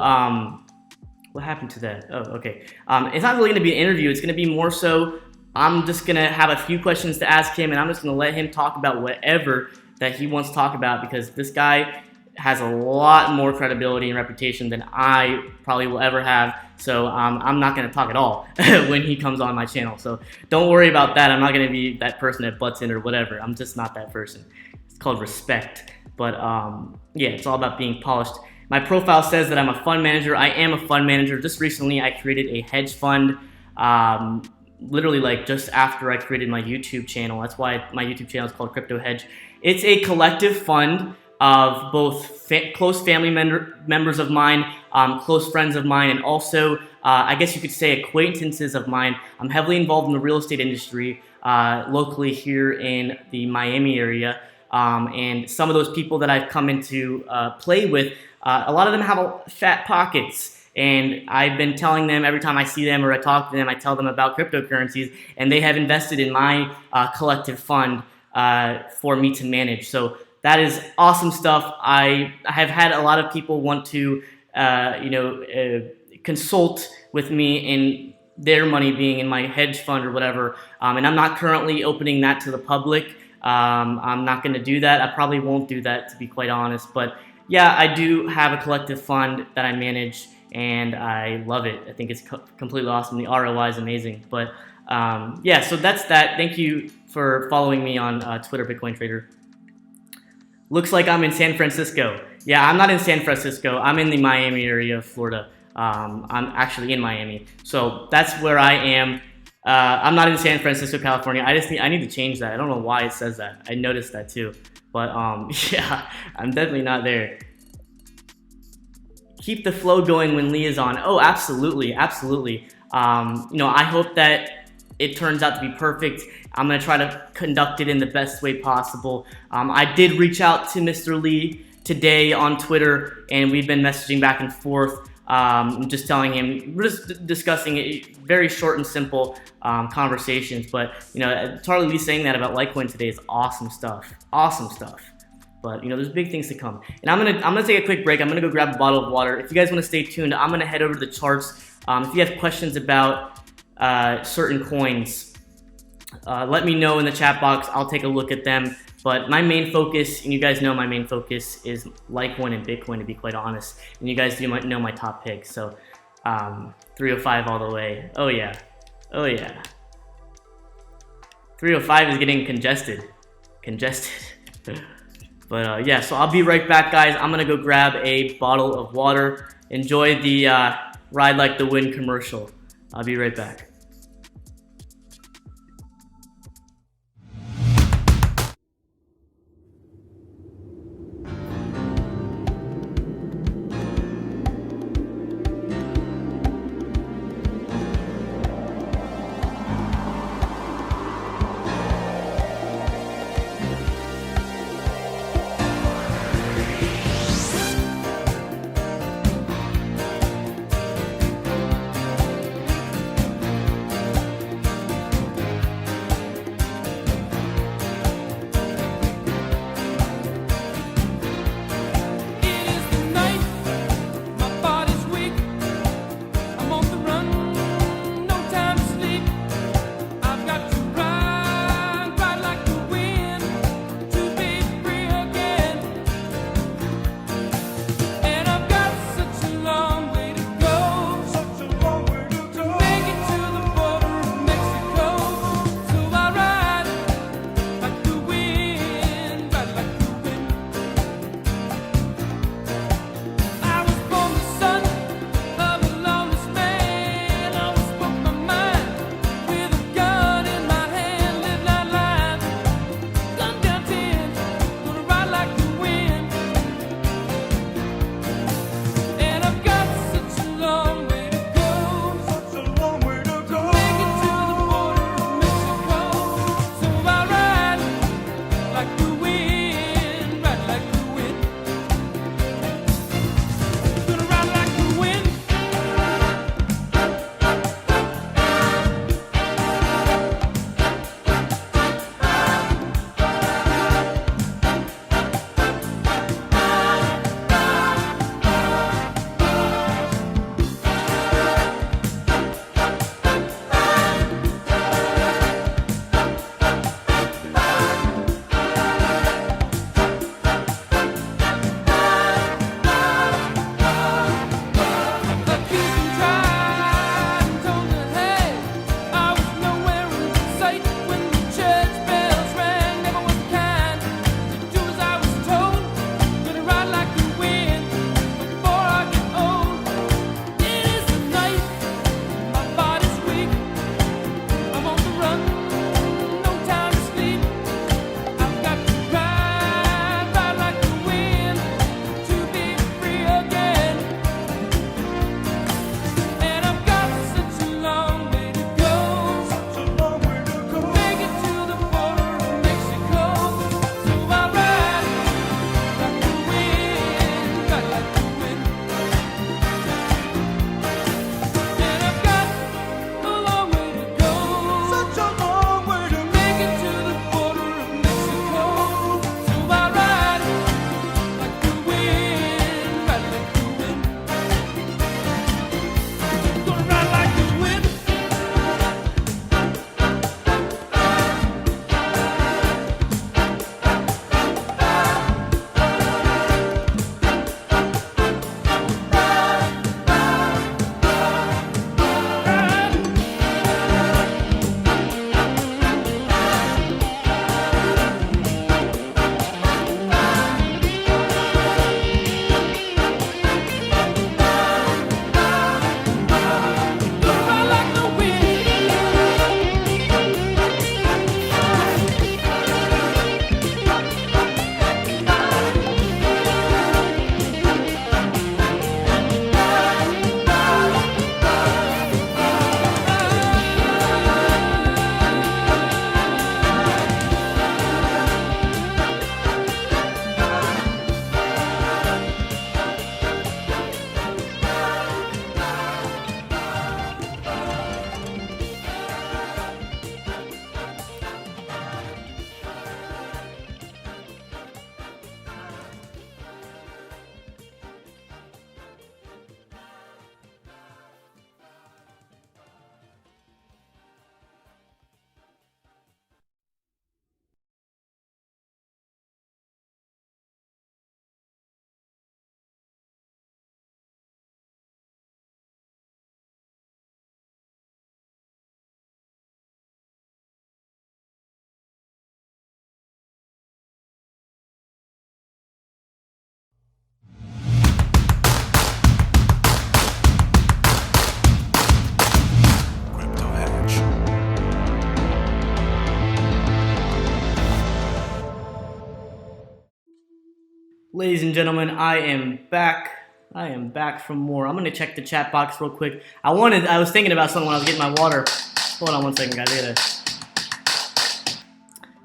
what happened to that? Oh, okay. It's not really going to be an interview. It's going to be more so I'm just going to have a few questions to ask him, and I'm just going to let him talk about whatever that he wants to talk about, because this guy has a lot more credibility and reputation than I probably will ever have. So I'm not going to talk at all when he comes on my channel. So don't worry about that. I'm not going to be that person that butts in or whatever. I'm just not that person. It's called respect. But yeah, it's all about being polished. My profile says that I'm a fund manager. I am a fund manager. Just recently, I created a hedge fund. Literally like just after I created my YouTube channel. That's why my YouTube channel is called Crypto Hedge. It's a collective fund of both close family members of mine, close friends of mine, and also I guess you could say acquaintances of mine. I'm heavily involved in the real estate industry locally here in the Miami area, and some of those people that I've come into play with, a lot of them have fat pockets. And I've been telling them every time I see them or I talk to them, I tell them about cryptocurrencies, and they have invested in my collective fund for me to manage. So that is awesome stuff. I have had a lot of people want to, consult with me in their money being in my hedge fund or whatever, and I'm not currently opening that to the public. I'm not going to do that. I probably won't do that, to be quite honest. But yeah, I do have a collective fund that I manage, and I love it. I think it's completely awesome. The ROI is amazing. But yeah, so that's that. Thank you for following me on Twitter, Bitcoin Trader. Looks like I'm in San Francisco. Yeah, I'm not in San Francisco. I'm in the Miami area of Florida. I'm actually in Miami. So that's where I am. I'm not in San Francisco, California. I need to change that. I don't know why it says that. I noticed that too. But yeah, I'm definitely not there. Keep the flow going when Lee is on. Oh, absolutely, absolutely. I hope that it turns out to be perfect. I'm gonna try to conduct it in the best way possible. I did reach out to Mr. Lee today on Twitter, and we've been messaging back and forth. Just telling him, we're just discussing it, very short and simple conversations. But Charlie Lee saying that about Litecoin today is awesome stuff. Awesome stuff. But there's big things to come. And I'm gonna take a quick break. I'm gonna go grab a bottle of water. If you guys want to stay tuned, I'm gonna head over to the charts. If you have questions about certain coins, let me know in the chat box. I'll take a look at them. But my main focus, and you guys know my main focus, is Litecoin and Bitcoin, to be quite honest. And you guys do know my top picks. So 305 all the way. Oh yeah. Oh yeah. 305 is getting congested. But yeah, so I'll be right back, guys. I'm gonna go grab a bottle of water. Enjoy the Ride Like the Wind commercial. I'll be right back. Ladies and gentlemen, I am back. I am back for more. I'm gonna check the chat box real quick. I was thinking about something when I was getting my water. Hold on one second, guys. Look at this.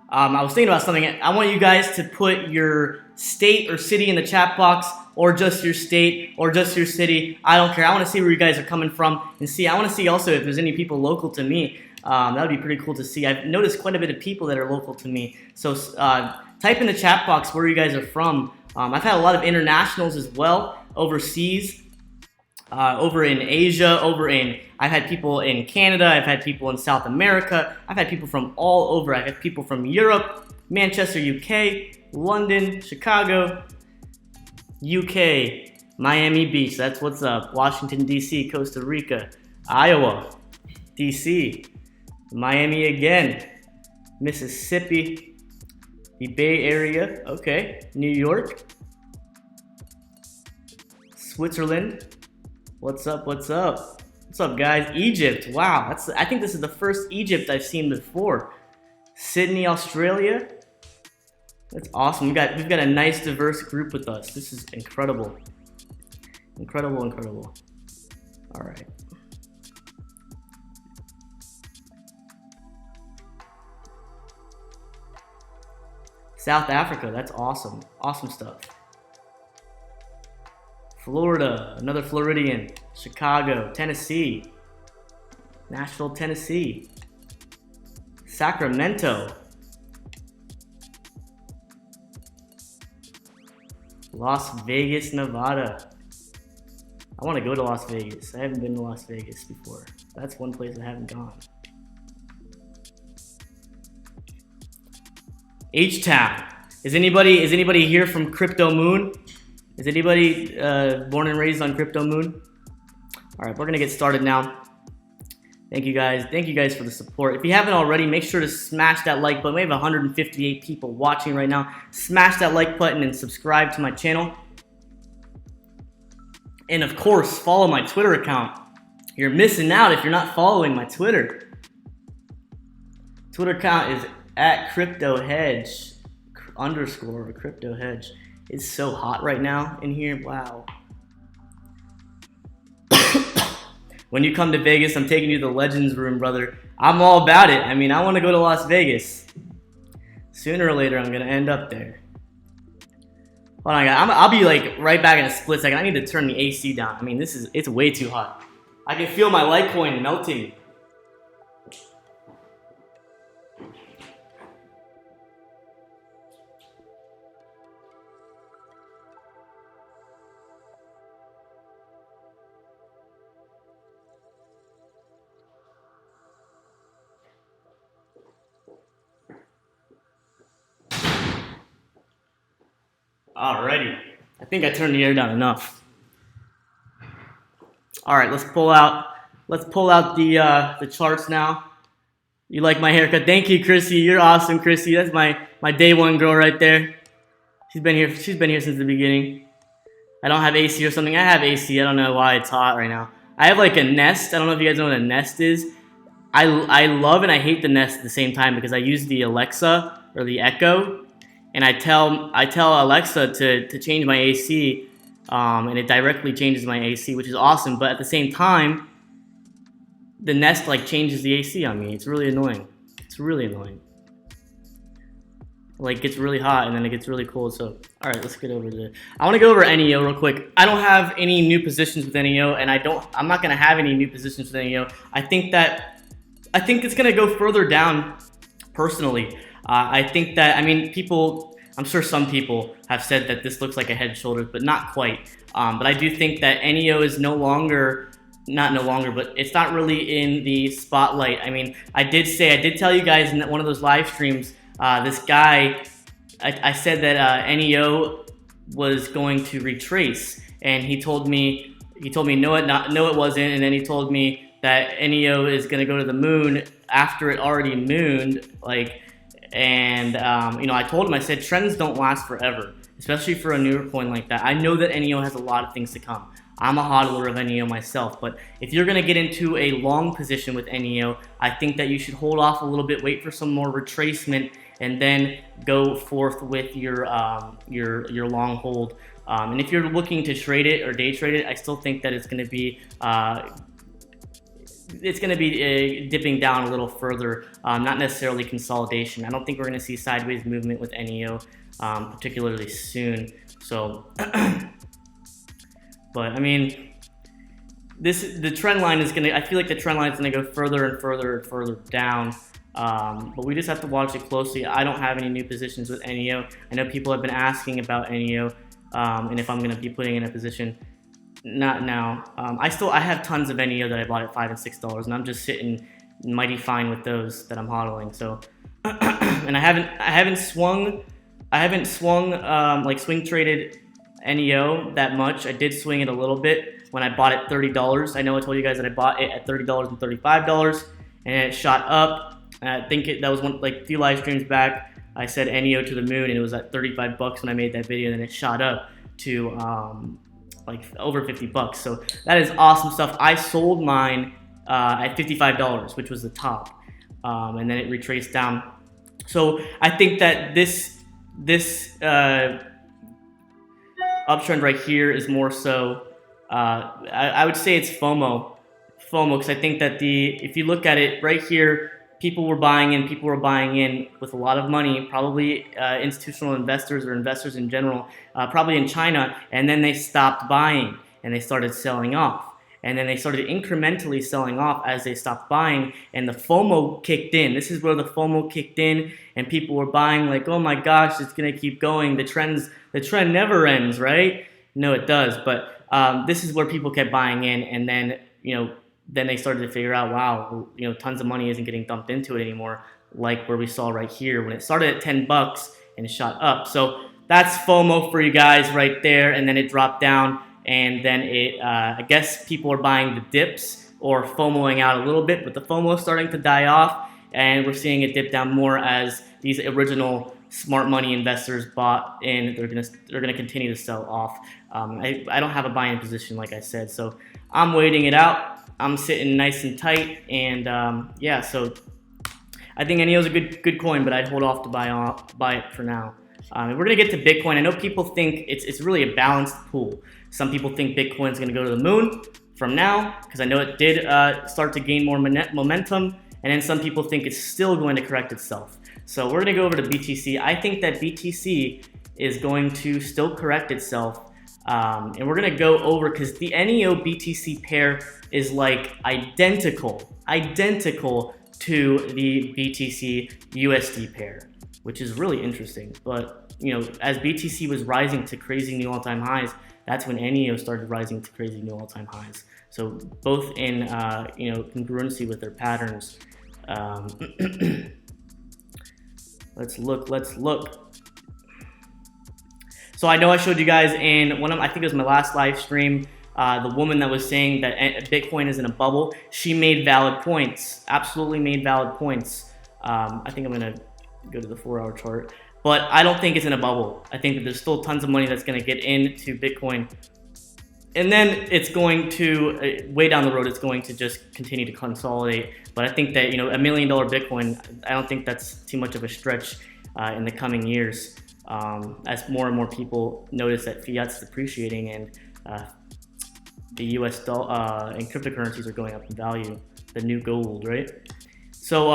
I was thinking about something. I want you guys to put your state or city in the chat box, or just your state, or just your city. I don't care. I want to see where you guys are coming from, and see. I want to see also if there's any people local to me. That would be pretty cool to see. I've noticed quite a bit of people that are local to me. So type in the chat box where you guys are from. I've had a lot of internationals as well, overseas, over in Asia, I've had people in Canada, I've had people in South America, I've had people from all over. I've had people from Europe, Manchester, UK, London, Chicago, UK, Miami Beach, that's what's up, Washington, D.C., Costa Rica, Iowa, D.C., Miami again, Mississippi, the Bay Area, okay, New York, Switzerland, what's up, what's up? What's up, guys? Egypt, wow, I think this is the first Egypt I've seen before. Sydney, Australia, that's awesome. We've got a nice diverse group with us. This is incredible. Incredible, incredible. All right. South Africa, that's awesome. Awesome stuff. Florida, another Floridian. Chicago, Tennessee. Nashville, Tennessee. Sacramento. Las Vegas, Nevada. I want to go to Las Vegas. I haven't been to Las Vegas before. That's one place I haven't gone. H-Town. Is anybody here from Crypto Moon? Is anybody born and raised on Crypto Moon? All right, we're gonna get started now. Thank you guys. Thank you guys for the support. If you haven't already, make sure to smash that like button. We have 158 people watching right now. Smash that like button and subscribe to my channel. And of course, follow my Twitter account. You're missing out if you're not following my Twitter. Twitter account is at CryptoHedge _ CryptoHedge. It's so hot right now in here. Wow. When you come to Vegas, I'm taking you to the Legends Room, brother. I'm all about it. I mean, I want to go to Las Vegas. Sooner or later, I'm going to end up there. Hold on, guys. I'll be like right back in a split second. I need to turn the AC down. I mean, it's way too hot. I can feel my Litecoin melting. Alrighty, I think I turned the air down enough. All right, let's pull out the charts now. You like my haircut? Thank you, Chrissy. You're awesome, Chrissy. That's my day one girl right there. She's been here since the beginning. I don't have AC or something. I have AC. I don't know why it's hot right now. I have like a Nest. I don't know if you guys know what a Nest is. I love and I hate the Nest at the same time because I use the Alexa or the Echo. And I tell Alexa to change my AC, and it directly changes my AC, which is awesome. But at the same time, the Nest like changes the AC on me. It's really annoying. It's really annoying. Like, it gets really hot and then it gets really cold. So, all right, let's get over to. I want to go over NEO real quick. I don't have any new positions with NEO, and I'm not gonna have any new positions with NEO. I think it's gonna go further down. Personally. I think that, I mean, I'm sure some people have said that this looks like a head and shoulders, but not quite. But I do think that NEO is but it's not really in the spotlight. I mean, I did tell you guys in one of those live streams, this guy, I said that NEO was going to retrace, and he told me no it wasn't, and then he told me that NEO is going to go to the moon after it already mooned, like. And, I told him, I said, trends don't last forever, especially for a newer coin like that. I know that NEO has a lot of things to come. I'm a hodler of NEO myself, but if you're going to get into a long position with NEO, I think that you should hold off a little bit, wait for some more retracement, and then go forth with your long hold. And if you're looking to trade it or day trade it, I still think that it's going to be dipping down a little further, not necessarily consolidation. I don't think we're going to see sideways movement with NEO particularly soon. So, but I mean, the trend line is I feel like the trend line is going to go further and further and further down. But we just have to watch it closely. I don't have any new positions with NEO. I know people have been asking about NEO and if I'm going to be putting in a position. Not now. I have tons of NEO that I bought at $5 and $6, and I'm just sitting mighty fine with those that I'm hodling. So, and I haven't swung like swing traded NEO that much. I did swing it a little bit when I bought it $30. I know I told you guys that I bought it at $30 and $35, and it shot up. And I think that was a few live streams back. I said NEO to the moon, and it was at $35 when I made that video, and then it shot up to like over $50. So that is awesome stuff. I sold mine at $55, which was the top, and then it retraced down. So I think that this uptrend right here is more so. I would say it's FOMO, because I think that if you look at it right here, people were buying in with a lot of money, probably institutional investors or investors in general, probably in China, and then they stopped buying and they started selling off. And then they started incrementally selling off as they stopped buying, and the FOMO kicked in. This is where the FOMO kicked in, and people were buying like, oh my gosh, it's gonna keep going. The trend never ends, right? No, it does. But this is where people kept buying in, and then then they started to figure out, wow, tons of money isn't getting dumped into it anymore, like where we saw right here when it started at $10 and it shot up. So that's FOMO for you guys right there, and then it dropped down, and then I guess people are buying the dips or FOMOing out a little bit, but the FOMO is starting to die off, and we're seeing it dip down more as these original smart money investors bought in. They're gonna continue to sell off. I don't have a buy-in position, like I said, so I'm waiting it out. I'm sitting nice and tight, and yeah, so I think NEO is a good coin, but I'd hold off to buy it for now. We're gonna get to Bitcoin. I know people think it's really a balanced pool. Some people think Bitcoin's gonna go to the moon from now, because I know it did start to gain more momentum, and then some people think it's still going to correct itself. So we're gonna go over to BTC. I think that BTC is going to still correct itself, and we're gonna go over, because the NEO BTC pair is like identical to the BTC USD pair, which is really interesting. But as BTC was rising to crazy new all-time highs, that's when NEO started rising to crazy new all-time highs. So both in congruency with their patterns. Let's look. So I know I showed you guys in I think it was my last live stream, the woman that was saying that Bitcoin is in a bubble. She made valid points, absolutely made valid points. I think I'm gonna go to the 4-hour chart, but I don't think it's in a bubble. I think that there's still tons of money that's gonna get into Bitcoin, and then it's going to, way down the road, it's going to just continue to consolidate. But I think that $1 million Bitcoin, I don't think that's too much of a stretch in the coming years. As more and more people notice that fiat's depreciating and the US dollar and cryptocurrencies are going up in value, the new gold, right? So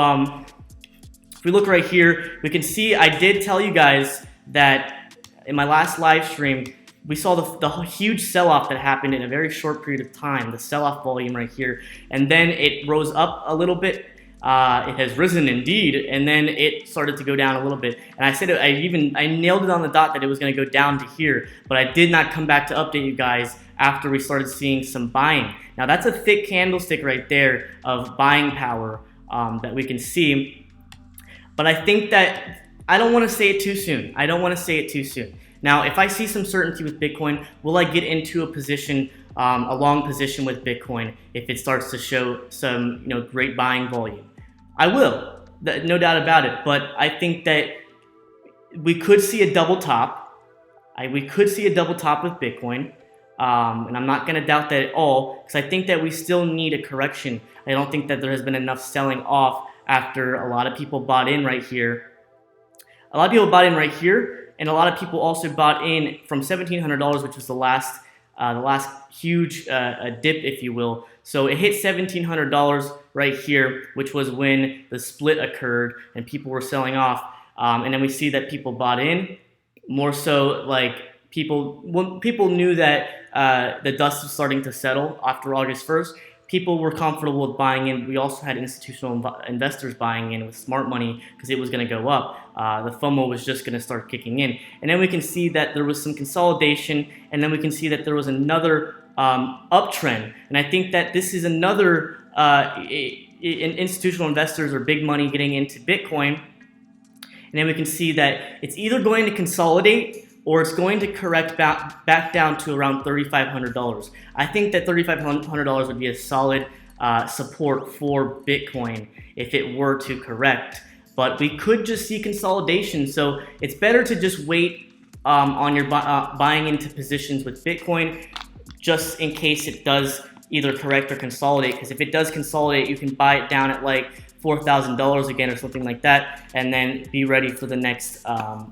if we look right here, we can see I did tell you guys that in my last live stream, we saw the huge sell-off that happened in a very short period of time, the sell-off volume right here, and then it rose up a little bit. It has risen indeed, and then it started to go down a little bit. And I said I nailed it on the dot that it was going to go down to here, but I did not come back to update you guys after we started seeing some buying. Now that's a thick candlestick right there of buying power that we can see. But I think that I don't want to say it too soon. Now, if I see some certainty with Bitcoin, will I get into a position, a long position with Bitcoin if it starts to show some great buying volume? I will, no doubt about it. But I think that we could see a double top. We could see a double top with Bitcoin, and I'm not going to doubt that at all, because I think that we still need a correction. I don't think that there has been enough selling off after a lot of people bought in right here. a lot of people bought in right here, and a lot of people also bought in from $1,700, which was the last huge dip, if you will. So it hit $1,700 right here, which was when the split occurred and people were selling off. And then we see that people bought in more so, like when people knew that the dust was starting to settle after August 1st. People were comfortable with buying in. We also had institutional investors buying in with smart money because it was going to go up. The FOMO was just going to start kicking in. And then we can see that there was some consolidation, and then we can see that there was another uptrend. And I think that this is another institutional investors or big money getting into Bitcoin. And then we can see that it's either going to consolidate or it's going to correct back down to around $3,500. I think that $3,500 would be a solid support for Bitcoin if it were to correct. But we could just see consolidation, so it's better to just wait on your buying into positions with Bitcoin, just in case it does either correct or consolidate. Because if it does consolidate, you can buy it down at like $4,000 again or something like that, and then be ready for the next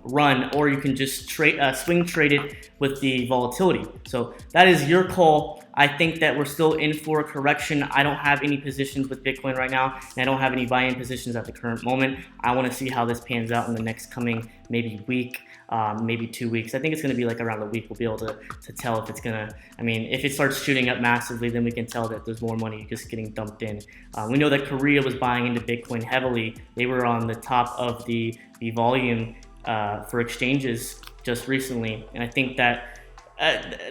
run, or you can just swing trade it with the volatility. So that is your call. I think that we're still in for a correction. I don't have any positions with Bitcoin right now, and I don't have any buy-in positions at the current moment. I want to see how this pans out in the next coming maybe week, maybe 2 weeks. I think it's going to be like around a week. We'll be able to tell if it's going to, if it starts shooting up massively, then we can tell that there's more money just getting dumped in. We know that Korea was buying into Bitcoin heavily. They were on the top of the volume for exchanges just recently. And I think that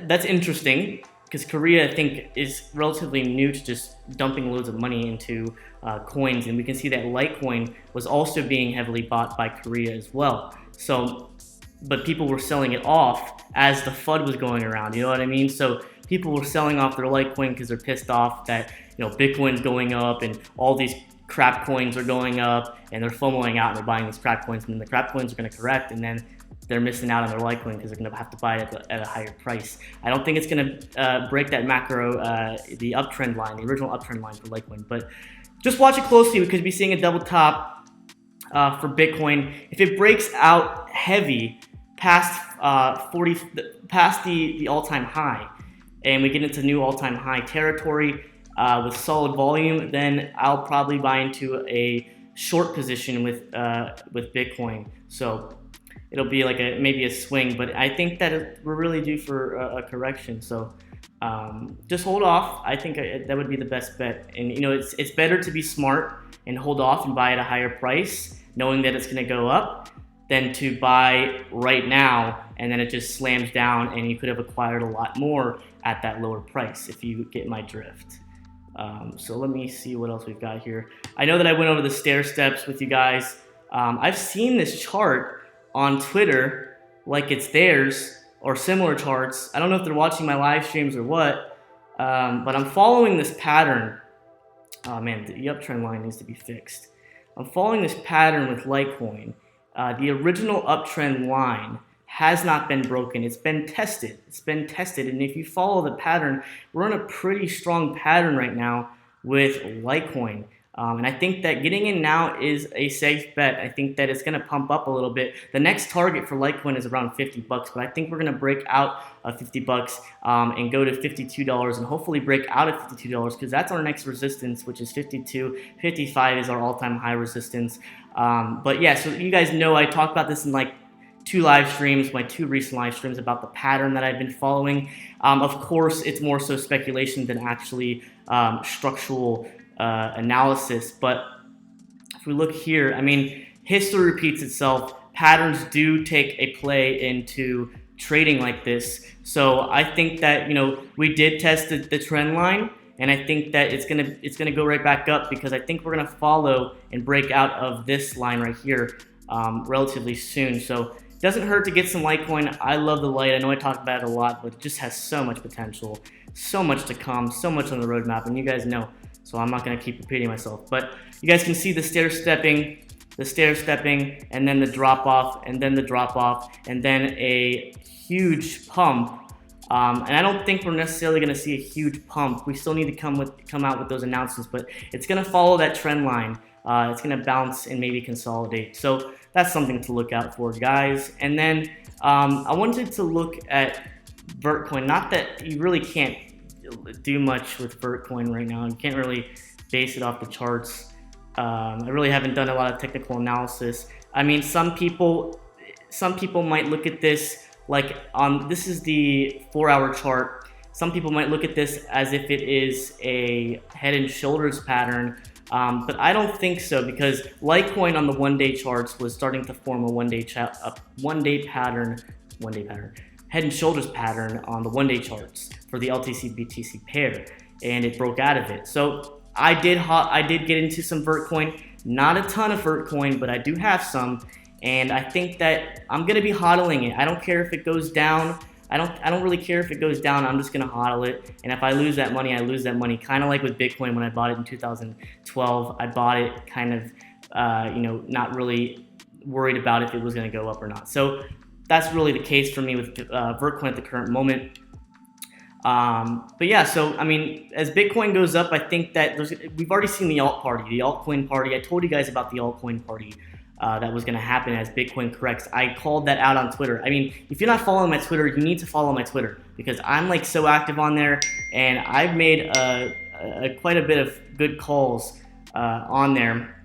that's interesting, because Korea, I think, is relatively new to just dumping loads of money into coins. And we can see that Litecoin was also being heavily bought by Korea as well. So, but people were selling it off as the FUD was going around, you know what I mean? So people were selling off their Litecoin because they're pissed off that, Bitcoin's going up and all these crap coins are going up, and they're FOMOing out and they're buying these crap coins, and then the crap coins are going to correct, and then they're missing out on their Litecoin because they're going to have to buy it at a higher price. I don't think it's going to break that macro, the uptrend line, the original uptrend line for Litecoin. But just watch it closely, because we'll be seeing a double top for Bitcoin. If it breaks out heavy past past the all-time high, and we get into new all-time high territory with solid volume, then I'll probably buy into a short position with Bitcoin. So it'll be like maybe a swing, but I think that we're really due for a correction. So just hold off. I think that would be the best bet. And it's better to be smart and hold off and buy at a higher price, knowing that it's going to go up, than to buy right now and then it just slams down and you could have acquired a lot more at that lower price, if you get my drift. So let me see what else we've got here. I know that I went over the stair steps with you guys. I've seen this chart on Twitter like it's theirs, or similar charts. I don't know if they're watching my live streams or what, but I'm following this pattern. Oh man, the uptrend line needs to be fixed. I'm following this pattern with Litecoin. The original uptrend line has not been broken. It's been tested. And if you follow the pattern, we're in a pretty strong pattern right now with Litecoin. And I think that getting in now is a safe bet. I think that it's going to pump up a little bit. The next target for Litecoin is around $50, but I think we're going to break out of $50 and go to $52 and hopefully break out of $52, because that's our next resistance, which is 52. 55 is our all-time high resistance. But yeah, so you guys know I talked about this in like two live streams, my two recent live streams, about the pattern that I've been following. Of course, it's more so speculation than actually structural analysis. But if we look here, history repeats itself. Patterns do take a play into trading like this. So I think that we did test the trend line, and I think that it's gonna go right back up, because I think we're gonna follow and break out of this line right here relatively soon. So it doesn't hurt to get some Litecoin. I love the light. I know I talk about it a lot, but it just has so much potential, so much to come, so much on the roadmap, and you guys know. So I'm not gonna keep repeating myself, but you guys can see the stair stepping, and then the drop off, and then the drop off, and then a huge pump. And I don't think we're necessarily going to see a huge pump. We still need to come out with those announcements, but it's going to follow that trend line. It's going to bounce and maybe consolidate. So that's something to look out for, guys. And then I wanted to look at Vertcoin. Not that you really can't do much with Vertcoin right now. You can't really base it off the charts. I really haven't done a lot of technical analysis. I mean, some people might look at this like this is the 4-hour chart. Some people might look at this as if it is a head and shoulders pattern, but I don't think so, because Litecoin on the 1-day charts was starting to form a one-day pattern, head and shoulders pattern on the 1-day charts for the LTC BTC pair, and it broke out of it. So I did get into some Vertcoin, not a ton of Vertcoin, but I do have some, and I think that I'm gonna be hodling it. I don't care if it goes down. I don't really care if it goes down. I'm just gonna hodl it, and if I lose that money, I lose that money. Kind of like with Bitcoin when I bought it in 2012. I bought it kind of, not really worried about if it was gonna go up or not. So that's really the case for me with Vertcoin at the current moment. But yeah, so I mean, as Bitcoin goes up, I think that we've already seen the altcoin party. I told you guys about the altcoin party that was going to happen as Bitcoin corrects. I called that out on Twitter. I mean, if you're not following my Twitter, you need to follow my Twitter, because I'm like so active on there, and I've made quite a bit of good calls on there.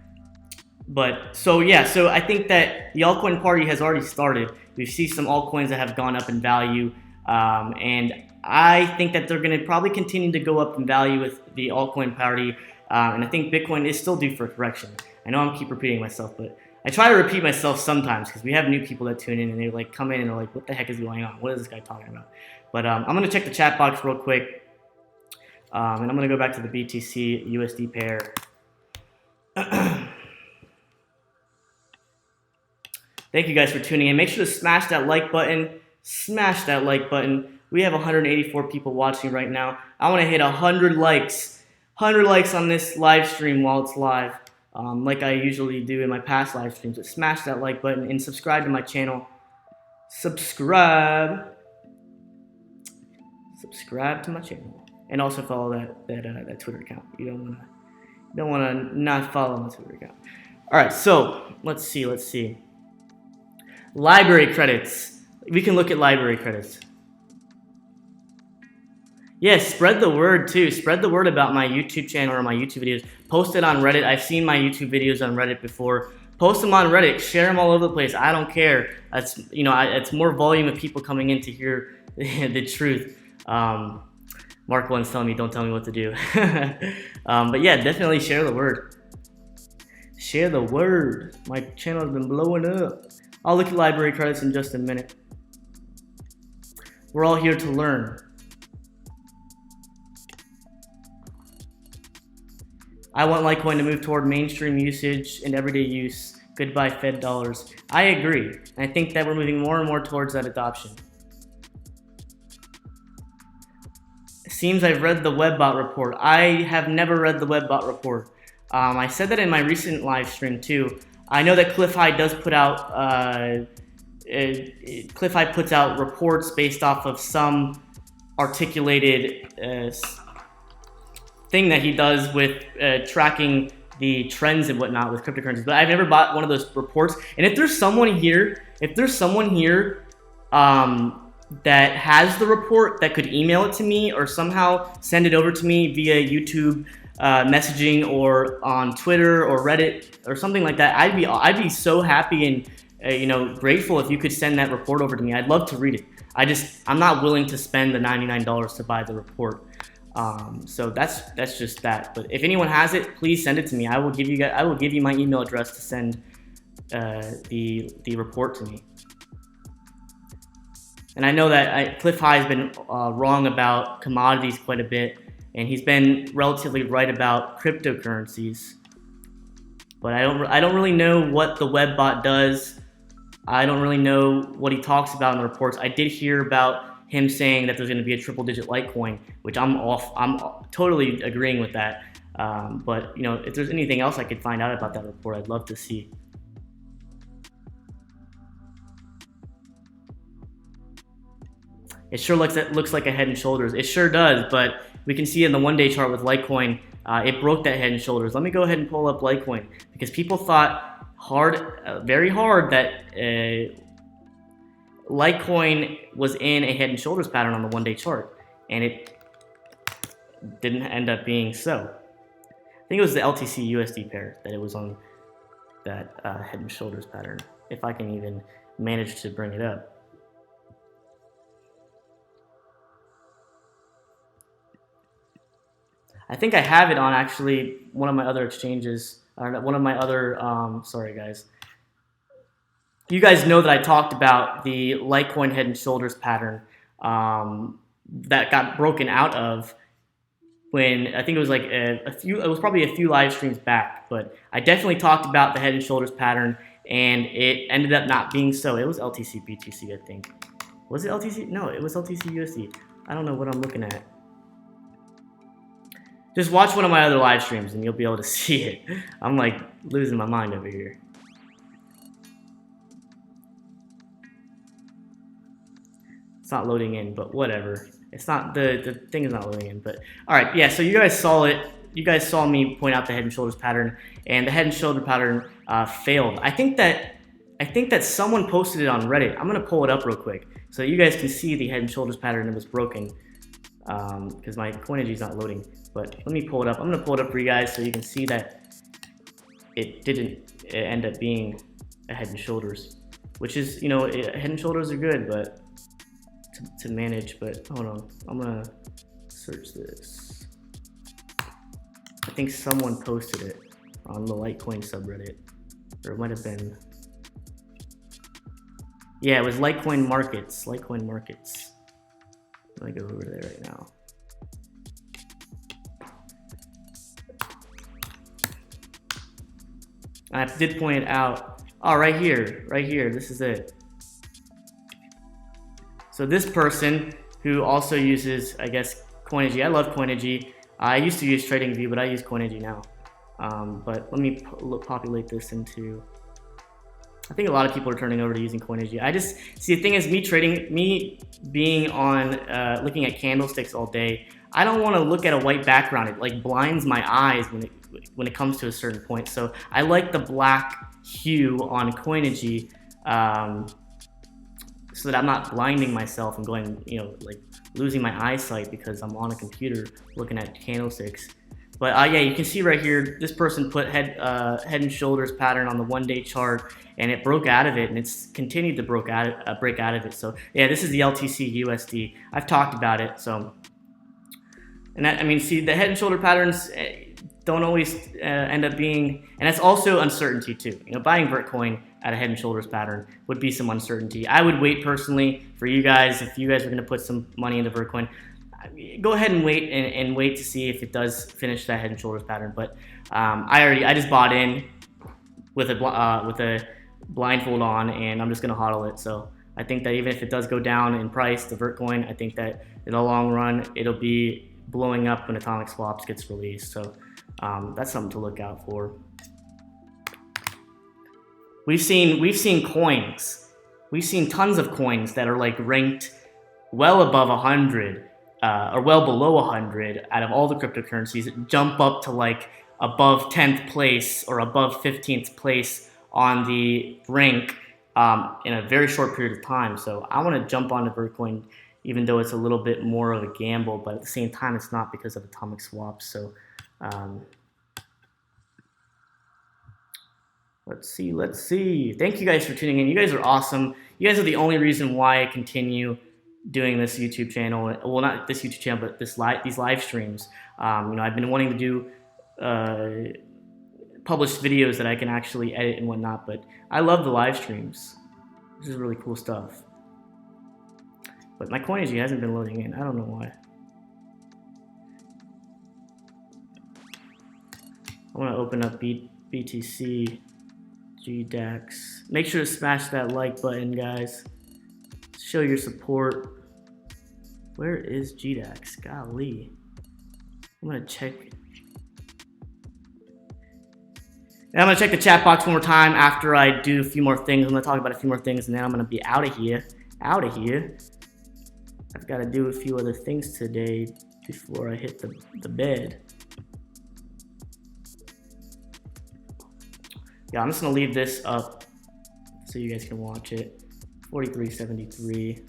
But so yeah, so I think that the altcoin party has already started. We see some altcoins that have gone up in value, and I think that they're going to probably continue to go up in value with the altcoin party, and I think Bitcoin is still due for a correction. I know I'm keep repeating myself, but I try to repeat myself sometimes because we have new people that tune in and they like come in and they're like, what the heck is going on? What is this guy talking about? But I'm going to check the chat box real quick, and I'm going to go back to the BTC USD pair. Thank you guys for tuning in. Make sure to smash that like button. Smash that like button. We have 184 people watching right now. I want to hit 100 likes. 100 likes on this live stream while it's live, like I usually do in my past live streams. But smash that like button and subscribe to my channel. Subscribe to my channel, and also follow that Twitter account. You don't want to not follow my Twitter account. All right, so let's see. Library credits. We can look at library credits. Yes, spread the word too. Spread the word about my YouTube channel or my YouTube videos. Post it on Reddit. I've seen my YouTube videos on Reddit before. Post them on Reddit. Share them all over the place. I don't care. That's it's more volume of people coming in to hear the truth. Mark one's telling me, don't tell me what to do. But yeah, definitely share the word. Share the word. My channel has been blowing up. I'll look at library credits in just a minute. We're all here to learn. I want Litecoin to move toward mainstream usage and everyday use. Goodbye Fed dollars. I agree. I think that we're moving more and more towards that adoption. It seems I've read the Webbot report. I have never read the Webbot report. I said that in my recent live stream too. I know that Cliff High does put out Cliff High puts out reports based off of some articulated thing that he does with tracking the trends and whatnot with cryptocurrencies. But I've never bought one of those reports. And if there's someone here, that has the report that could email it to me or somehow send it over to me via YouTube messaging or on Twitter or Reddit or something like that, I'd be so happy and grateful if you could send that report over to me. I'd love to read it. I'm not willing to spend the $99 to buy the report. So that's just that. But if anyone has it, please send it to me. I will give you my email address to send the report to me. And I know that Cliff High has been wrong about commodities quite a bit, and he's been relatively right about cryptocurrencies. But I don't really know what the Webbot does. I don't really know what he talks about in the reports. I did hear about him saying that there's going to be a triple-digit Litecoin, which I'm totally agreeing with that. But if there's anything else I could find out about that report, I'd love to see. It sure looks like a head and shoulders. It sure does, but we can see in the one-day chart with Litecoin, it broke that head and shoulders. Let me go ahead and pull up Litecoin, because people thought very hard that Litecoin was in a head and shoulders pattern on the one-day chart, and it didn't end up being so. I think it was the LTC USD pair that it was on that head and shoulders pattern, if I can even manage to bring it up. I think I have it on actually one of my other exchanges, or one of my other, sorry guys. You guys know that I talked about the Litecoin head and shoulders pattern that got broken out of when, I think it was like it was probably a few live streams back, but I definitely talked about the head and shoulders pattern, and it ended up not being so. It was LTC BTC, I think. Was it LTC? No, it was LTC USD. I don't know what I'm looking at. Just watch one of my other live streams and you'll be able to see it. I'm like losing my mind over here. It's not loading in, but whatever. It's not, the thing is not loading in, but all right, yeah, so you guys saw it. You guys saw me point out the head and shoulders pattern, and the head and shoulder pattern failed. I think that someone posted it on Reddit. I'm gonna pull it up real quick so you guys can see the head and shoulders pattern that was broken, because my Coinigy is not loading. But let me pull it up. I'm gonna pull it up for you guys so you can see that it didn't end up being a head and shoulders, which is, you know, head and shoulders are good, but to manage. But hold on, I'm gonna search this. I think someone posted it on the Litecoin subreddit, or it might have been, yeah, it was Litecoin Markets. Litecoin Markets. Let me go over there right now. I did point it out. Oh, right here, this is it. So this person who also uses, I guess, Coinigy. I love Coinigy. I used to use TradingView, but I use Coinigy now. But let me populate this into, I think a lot of people are turning over to using Coinigy. I just, see, the thing is, me being on, looking at candlesticks all day, I don't want to look at a white background. It like blinds my eyes when it comes to a certain point. So I like the black hue on Coinigy, so that I'm not blinding myself and going, you know, like losing my eyesight because I'm on a computer looking at candlesticks. But yeah, you can see right here, this person put head and shoulders pattern on the one-day chart, and it broke out of it, and it's continued to break out of it. So yeah, this is the LTC USD. I've talked about it. So, and that, I mean, see, the head and shoulder patterns don't always end up being, and that's also uncertainty too. You know, buying Bitcoin at a head and shoulders pattern would be some uncertainty. I would wait personally for you guys. If you guys are going to put some money into Bitcoin, go ahead and wait and wait to see if it does finish that head and shoulders pattern. But I just bought in with a blindfold on, and I'm just going to hodl it. So I think that even if it does go down in price, the Bitcoin, I think that in the long run it'll be blowing up when atomic swaps gets released. So that's something to look out for. We've seen coins. We've seen tons of coins that are like ranked well above 100 or well below 100 out of all the cryptocurrencies, jump up to like above 10th place or above 15th place on the rank in a very short period of time. So I want to jump onto Bitcoin, even though it's a little bit more of a gamble, but at the same time, it's not because of atomic swaps. So let's see. Thank you guys for tuning in. You guys are awesome. You guys are the only reason why I continue doing this YouTube channel. Well, not this YouTube channel, but these live streams. You know, I've been wanting to do published videos that I can actually edit and whatnot, but I love the live streams. This is really cool stuff. But my Coinigy hasn't been loading in. I don't know why. I want to open up BTC, GDAX. Make sure to smash that like button, guys. Show your support. Where is GDAX? Golly. I'm going to check. And I'm going to check the chat box one more time after I do a few more things. I'm going to talk about a few more things, and then I'm going to be out of here. I've got to do a few other things today before I hit the bed. Yeah, I'm just gonna leave this up so you guys can watch it. 43.73.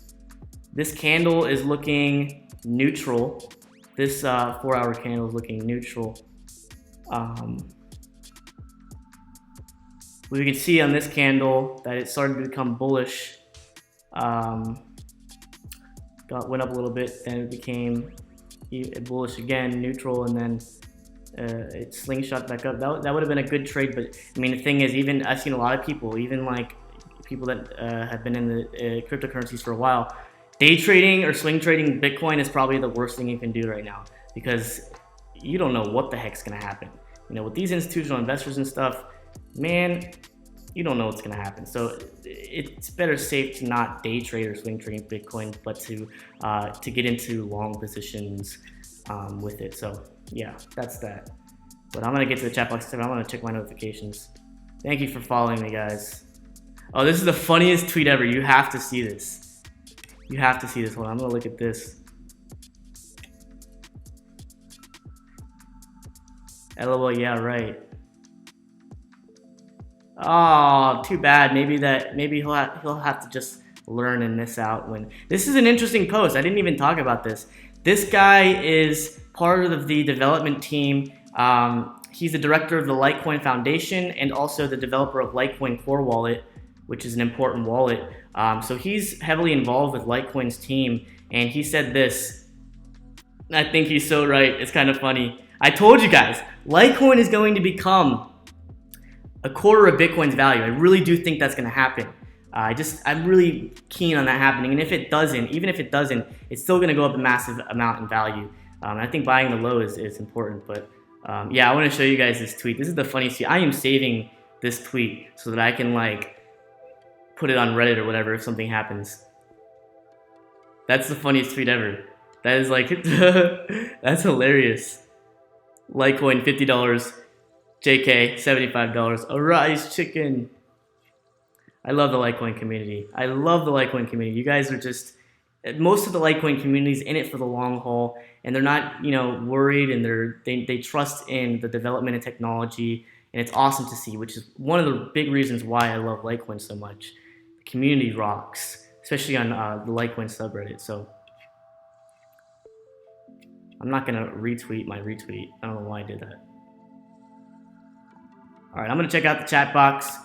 This candle is looking neutral. This 4-hour candle is looking neutral. We can see on this candle that it started to become bullish. Went up a little bit, then it became bullish again, neutral, and then it slingshot back up. That would have been a good trade, but I mean, the thing is, even I've seen a lot of people, even like people that have been in the cryptocurrencies for a while, day trading or swing trading Bitcoin is probably the worst thing you can do right now, because you don't know what the heck's gonna happen. You know, with these institutional investors and stuff, man, you don't know what's gonna happen. So it's better safe to not day trade or swing trade Bitcoin, but to get into long positions with it. So yeah, that's that. But I'm gonna get to the chat box. I'm gonna check my notifications. Thank you for following me, guys. Oh, this is the funniest tweet ever. You have to see this. You have to see this one. I'm gonna look at this. LOL, yeah, right. Oh, too bad. Maybe he'll have to just learn and miss out. When this is an interesting post. I didn't even talk about this. This guy is part of the development team. He's the director of the Litecoin Foundation and also the developer of Litecoin Core Wallet, which is an important wallet. So he's heavily involved with Litecoin's team, and he said this. I think he's so right. It's kind of funny. I told you guys, Litecoin is going to become a quarter of Bitcoin's value. I really do think that's going to happen. I'm really keen on that happening. And if it doesn't, even if it doesn't, it's still going to go up a massive amount in value. I think buying the low is important. But yeah, I want to show you guys this tweet. This is the funniest tweet. I am saving this tweet so that I can like put it on Reddit or whatever if something happens. That's the funniest tweet ever. That is like, that's hilarious. Litecoin, $50. JK, $75. Arise chicken. I love the Litecoin community. I love the Litecoin community. You guys are just, most of the Litecoin community is in it for the long haul, and they're not, worried, and they trust in the development and technology, and it's awesome to see, which is one of the big reasons why I love Litecoin so much. The community rocks, especially on the Litecoin subreddit. So I'm not gonna retweet my retweet. I don't know why I did that. All right, I'm gonna check out the chat box.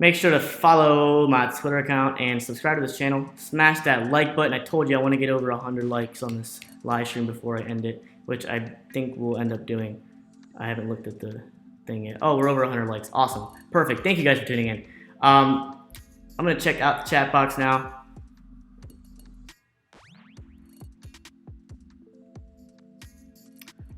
Make sure to follow my Twitter account and subscribe to this channel. Smash that like button. I told you I want to get over 100 likes on this live stream before I end it, which I think we'll end up doing. I haven't looked at the thing yet. Oh, we're over 100 likes. Awesome. Perfect. Thank you guys for tuning in. I'm gonna check out the chat box now.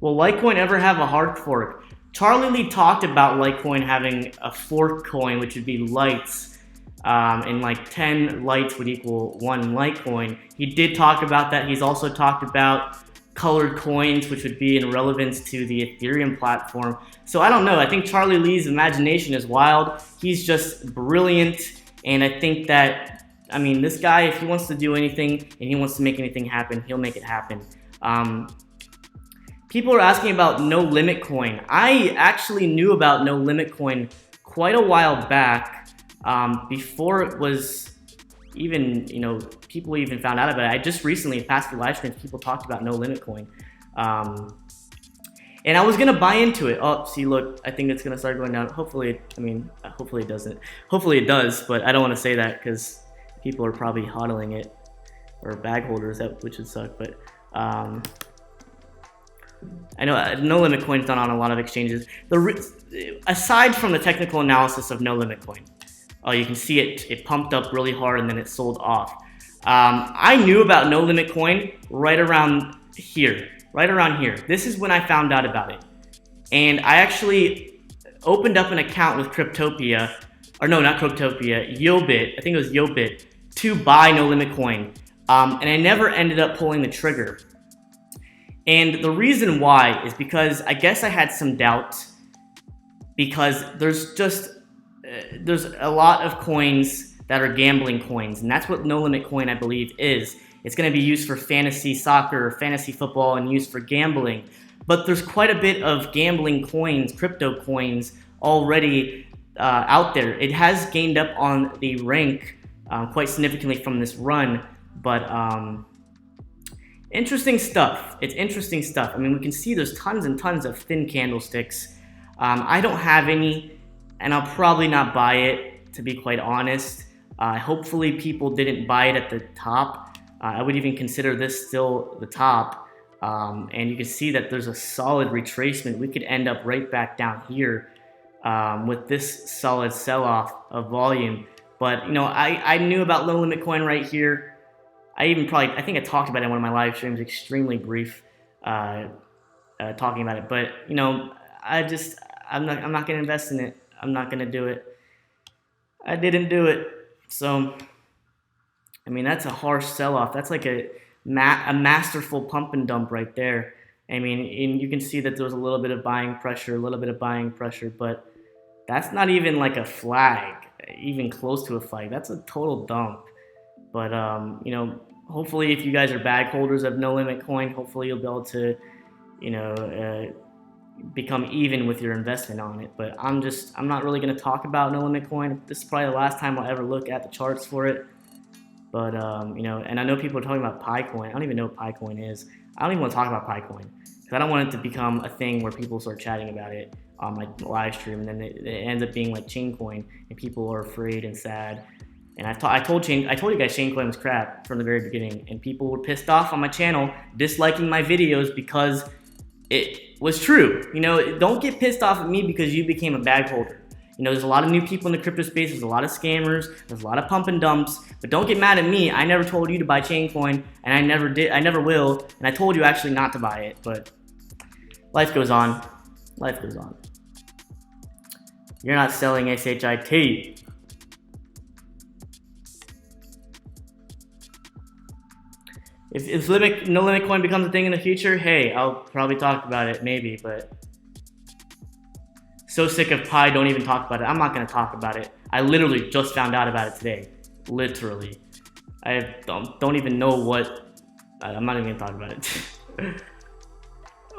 Will Litecoin ever have a hard fork? Charlie Lee talked about Litecoin having a fork coin, which would be lights, and like 10 lights would equal 1 Litecoin. He did talk about that. He's also talked about colored coins, which would be in relevance to the Ethereum platform. So I don't know. I think Charlie Lee's imagination is wild. He's just brilliant, and I think that, I mean, this guy, if he wants to do anything and he wants to make anything happen, he'll make it happen. People are asking about No Limit Coin. I actually knew about No Limit Coin quite a while back, before it was even, people even found out about it. I just recently, past the live streams, people talked about No Limit Coin. And I was gonna buy into it. Oh, see, look, I think it's gonna start going down. Hopefully, hopefully it doesn't. Hopefully it does, but I don't wanna say that because people are probably hodling it, or bag holders, which would suck, but I know No Limit Coin is done on a lot of exchanges. Aside from the technical analysis of No Limit Coin, you can see it pumped up really hard and then it sold off. I knew about No Limit Coin right around here. This is when I found out about it. And I actually opened up an account with Cryptopia, or no, not Cryptopia, Yobit, I think it was Yobit, to buy No Limit Coin. And I never ended up pulling the trigger. And the reason why is because I guess I had some doubt, because there's a lot of coins that are gambling coins, and that's what No Limit Coin, I believe, is. It's going to be used for fantasy soccer or fantasy football and used for gambling. But there's quite a bit of gambling coins, crypto coins, already out there. It has gained up on the rank quite significantly from this run, but interesting stuff. It's interesting stuff. I mean, we can see there's tons and tons of thin candlesticks. I don't have any, and I'll probably not buy it, to be quite honest. Hopefully people didn't buy it at the top. I would even consider this still the top. And you can see that there's a solid retracement. We could end up right back down here with this solid sell-off of volume. But, you know, I knew about low limit coin right here. I think I talked about it in one of my live streams, extremely brief, talking about it. But, you know, I'm not going to invest in it. I'm not going to do it. I didn't do it. So, I mean, that's a harsh sell-off. That's like a masterful pump and dump right there. I mean, and you can see that there was a little bit of buying pressure, but that's not even like a flag, even close to a flag. That's a total dump. But, you know, hopefully if you guys are bag holders of no limit coin, hopefully you'll be able to, you know, become even with your investment on it. But I'm not really going to talk about no limit coin. This is probably the last time I'll ever look at the charts for it. But, you know, and I know people are talking about Picoin. I don't even know what Picoin is. I don't even want to talk about Picoin because I don't want it to become a thing where people start chatting about it on my live stream, and then it ends up being like Chaincoin, and people are afraid and sad. And I told you guys Chaincoin was crap from the very beginning, and people were pissed off on my channel, disliking my videos because it was true. You know, don't get pissed off at me because you became a bag holder. You know, there's a lot of new people in the crypto space. There's a lot of scammers. There's a lot of pump and dumps. But don't get mad at me. I never told you to buy Chaincoin, and I never did. I never will. And I told you actually not to buy it. But life goes on. Life goes on. You're not selling SHIT. If no limit coin becomes a thing in the future, hey, I'll probably talk about it, maybe, but so sick of Pi, don't even talk about it. I'm not going to talk about it. I literally just found out about it today. Literally. I don't even know what, I'm not even going to talk about it.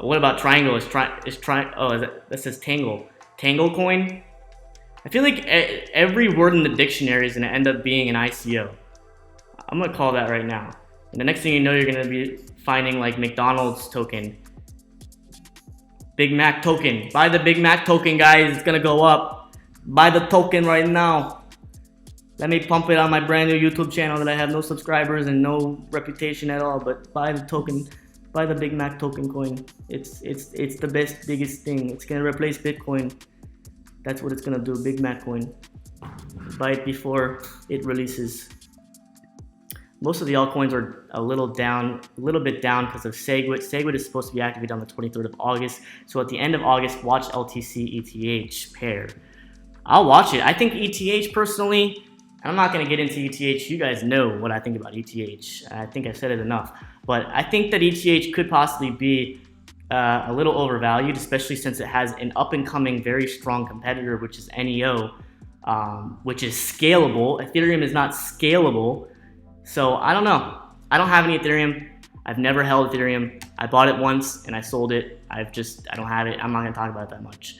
What about Triangle? That says Tangle. Tangle coin? I feel like every word in the dictionary is going to end up being an ICO. I'm going to call that right now. And the next thing you know, you're going to be finding like McDonald's token. Big Mac token. Buy the Big Mac token, guys. It's going to go up. Buy the token right now. Let me pump it on my brand new YouTube channel that I have no subscribers and no reputation at all. But buy the token. Buy the Big Mac token coin. It's the best, biggest thing. It's going to replace Bitcoin. That's what it's going to do. Big Mac coin. Buy it before it releases. Most of the altcoins are a little bit down because of SegWit. SegWit is supposed to be activated on the 23rd of August. So at the end of August, watch LTC ETH pair. I'll watch it. I think ETH personally, I'm not going to get into ETH. You guys know what I think about ETH. I think I've said it enough. But I think that ETH could possibly be a little overvalued, especially since it has an up-and-coming, very strong competitor, which is NEO, which is scalable. Ethereum is not scalable. So I don't know. I don't have any Ethereum. I've never held Ethereum. I bought it once and I sold it. I don't have it. I'm not going to talk about it that much.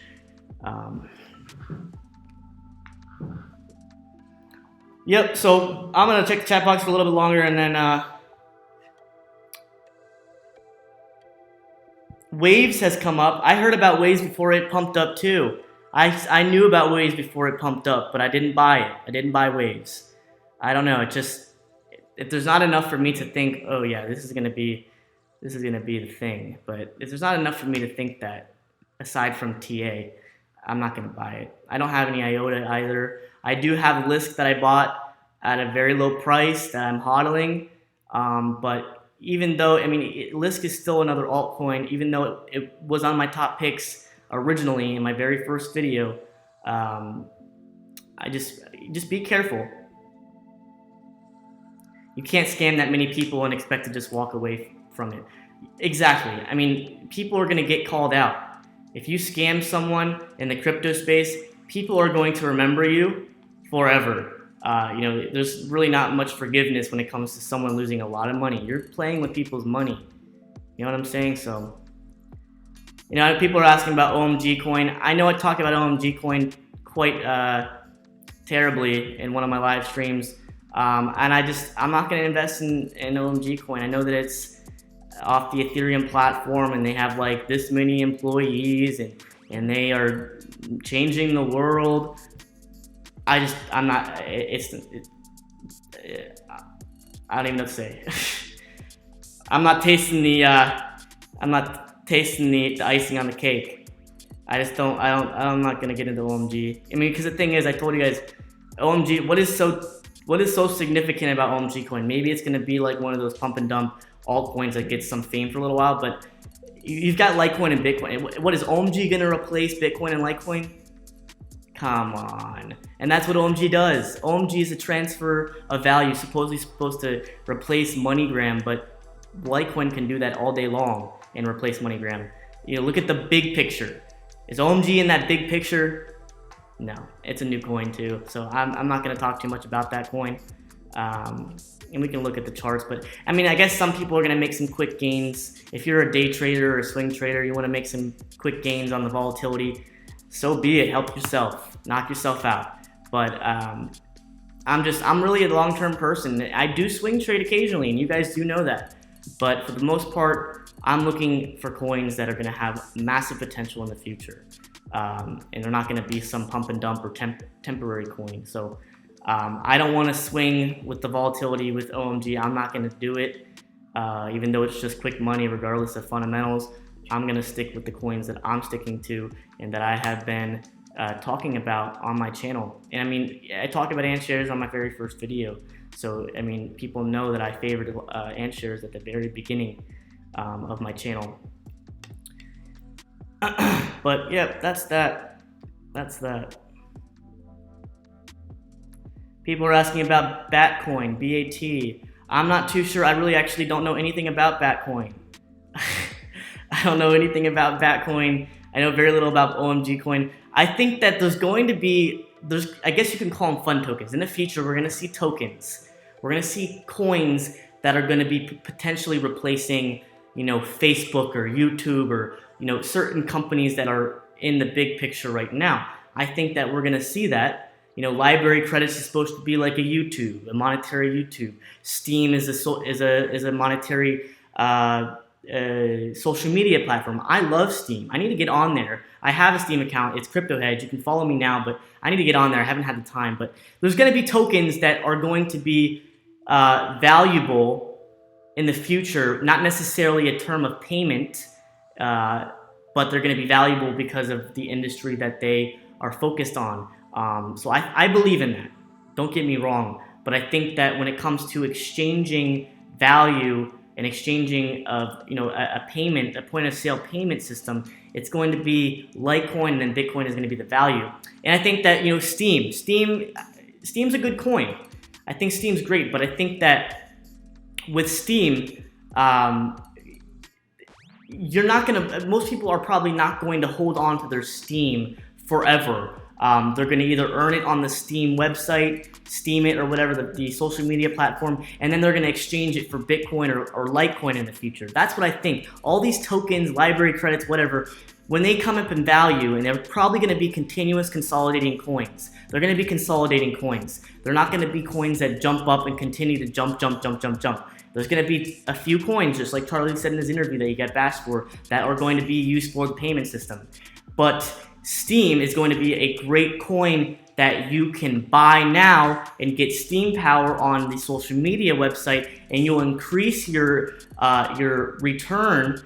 Yep, so I'm going to check the chat box for a little bit longer, and then Waves has come up. I heard about Waves before it pumped up too. I knew about Waves before it pumped up, but I didn't buy it. I didn't buy Waves. I don't know. It just, if there's not enough for me to think, oh yeah, this is gonna be the thing. But if there's not enough for me to think that, aside from TA, I'm not gonna buy it. I don't have any IOTA either. I do have Lisk that I bought at a very low price that I'm hodling. But even though, I mean, Lisk is still another altcoin, even though it was on my top picks originally in my very first video. I just be careful. You can't scam that many people and expect to just walk away from it. Exactly. I mean, people are going to get called out. If you scam someone in the crypto space, people are going to remember you forever. You know, there's really not much forgiveness when it comes to someone losing a lot of money. You're playing with people's money. You know what I'm saying? So, you know, people are asking about OMG coin. I know I talk about OMG coin quite terribly in one of my live streams, and I'm not going to invest in OMG coin. I know that it's off the Ethereum platform, and they have like this many employees, and they are changing the world. I'm not. I don't even know what to say. I'm not tasting the icing on the cake. I'm not gonna get into OMG. I mean, because the thing is, I told you guys, OMG. What is so significant about OMG coin? Maybe it's gonna be like one of those pump and dump altcoins that gets some fame for a little while, but you've got Litecoin and Bitcoin. What is OMG gonna replace Bitcoin and Litecoin? Come on. And that's what OMG does. OMG is a transfer of value, supposedly supposed to replace MoneyGram, but Litecoin can do that all day long and replace MoneyGram. Look at the big picture. Is OMG in that big picture? No, it's a new coin too. So I'm not gonna talk too much about that coin. And we can look at the charts, but I mean, I guess some people are gonna make some quick gains. If you're a day trader or a swing trader, you wanna make some quick gains on the volatility, so be it. Help yourself, knock yourself out. But I'm really a long-term person. I do swing trade occasionally, and you guys do know that. But for the most part, I'm looking for coins that are going to have massive potential in the future, and they're not going to be some pump and dump or temporary coin. So I don't want to swing with the volatility with OMG. I'm not going to do it, even though it's just quick money, regardless of fundamentals. I'm going to stick with the coins that I'm sticking to and that I have been talking about on my channel. And I mean, I talked about ant shares on my very first video. So, I mean, people know that I favored ant shares at the very beginning of my channel. But yeah, that's that. People are asking about Batcoin, BAT. I'm not too sure. I really actually don't know anything about Batcoin. I don't know anything about Batcoin. I know very little about OMG coin. I think that I guess you can call them fun tokens. In the future, we're gonna see tokens. We're gonna see coins that are gonna be potentially replacing, Facebook or YouTube or, certain companies that are in the big picture right now. I think that we're gonna see that. Library credits is supposed to be like a YouTube, a monetary YouTube. Steam is a monetary social media platform. I love Steam. I need to get on there. I have a Steam account. It's Crypto Hedge. You can follow me now, but I need to get on there. I haven't had the time. But there's going to be tokens that are going to be valuable in the future, not necessarily a term of payment, but they're going to be valuable because of the industry that they are focused on. So I believe in that. Don't get me wrong. But I think that when it comes to exchanging value and exchanging of a payment, a point of sale payment system, it's going to be Litecoin, and then Bitcoin is going to be the value. And I think that Steam's a good coin. I think Steam's great, but I think that with Steam, most people are probably not going to hold on to their Steam forever. They're going to either earn it on the Steam website, Steam it or whatever, the social media platform, and then they're going to exchange it for Bitcoin or Litecoin in the future. That's what I think. All these tokens, library credits, whatever, when they come up in value, and they're probably going to be continuous consolidating coins. They're going to be consolidating coins. They're not going to be coins that jump up and continue to jump. There's going to be a few coins, just like Charlie said in his interview that he got bashed for, that are going to be used for the payment system. But Steam is going to be a great coin that you can buy now and get Steam power on the social media website, and you'll increase your return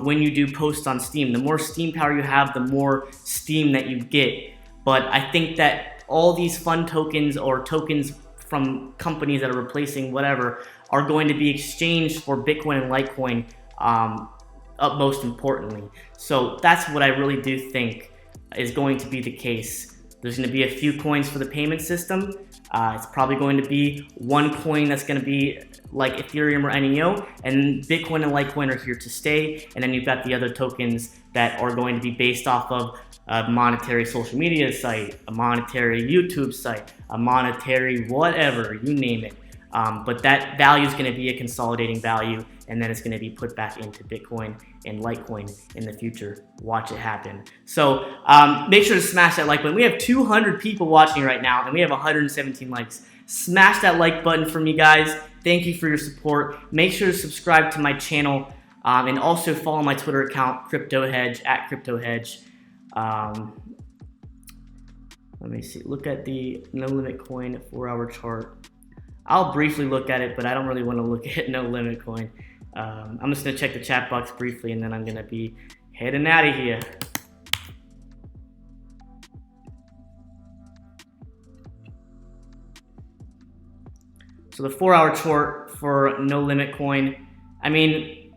when you do post on Steam. The more Steam power you have, the more Steam that you get. But I think that all these fun tokens or tokens from companies that are replacing whatever are going to be exchanged for Bitcoin and Litecoin, most importantly. So that's what I really do think is going to be the case. There's going to be a few coins for the payment system. It's probably going to be one coin that's going to be like Ethereum or NEO, and Bitcoin and Litecoin are here to stay. And then you've got the other tokens that are going to be based off of a monetary social media site, a monetary YouTube site, a monetary whatever, you name it. But that value is going to be a consolidating value, and then it's going to be put back into Bitcoin in Litecoin in the future. Watch it happen. So make sure to smash that like button. We have 200 people watching right now, and we have 117 likes. Smash that like button for me, guys. Thank you for your support. Make sure to subscribe to my channel, and also follow my Twitter account, CryptoHedge, @CryptoHedge. Let me see. Look at the No Limit Coin 4-hour chart. I'll briefly look at it, but I don't really want to look at No Limit Coin. I'm just going to check the chat box briefly, and then I'm going to be heading out of here. So the 4-hour chart for No Limit Coin, I mean,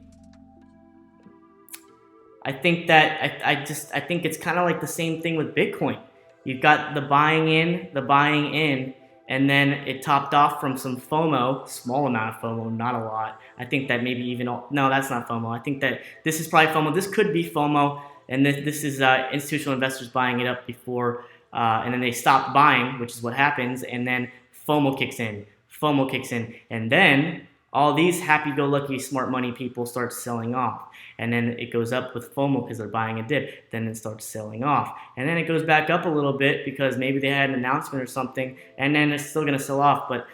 I think that I think it's kind of like the same thing with Bitcoin. You've got the buying in, and then it topped off from some FOMO, small amount of FOMO, not a lot. I think that maybe even, no, that's not FOMO. I think that this is probably FOMO. This could be FOMO, and this is institutional investors buying it up before, and then they stop buying, which is what happens, and then FOMO kicks in, and then all these happy-go-lucky smart money people start selling off. And then it goes up with FOMO because they're buying a dip. Then it starts selling off. And then it goes back up a little bit because maybe they had an announcement or something. And then it's still going to sell off. But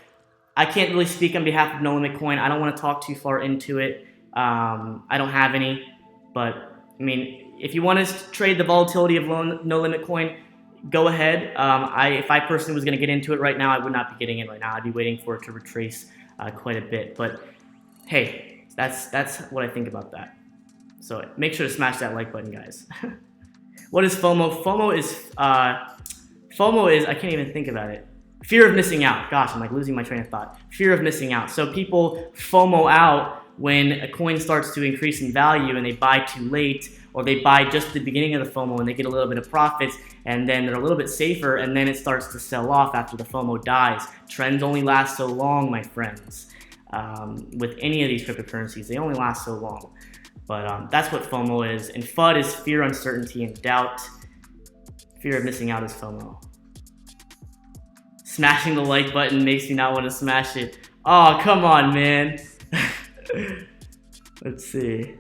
I can't really speak on behalf of No Limit Coin. I don't want to talk too far into it. I don't have any. But, I mean, if you want to trade the volatility of No Limit Coin, go ahead. If I personally was going to get into it right now, I would not be getting in right now. I'd be waiting for it to retrace quite a bit. But, hey, that's what I think about that. So make sure to smash that like button, guys. What is FOMO? FOMO is, I can't even think about it. Fear of missing out. Gosh, I'm like losing my train of thought. Fear of missing out. So people FOMO out when a coin starts to increase in value and they buy too late, or they buy just at the beginning of the FOMO and they get a little bit of profits, and then they're a little bit safer, and then it starts to sell off after the FOMO dies. Trends only last so long, my friends. With any of these cryptocurrencies, they only last so long. But that's what FOMO is. And FUD is fear, uncertainty, and doubt. Fear of missing out is FOMO. Smashing the like button makes me not want to smash it. Oh, come on, man. Let's see.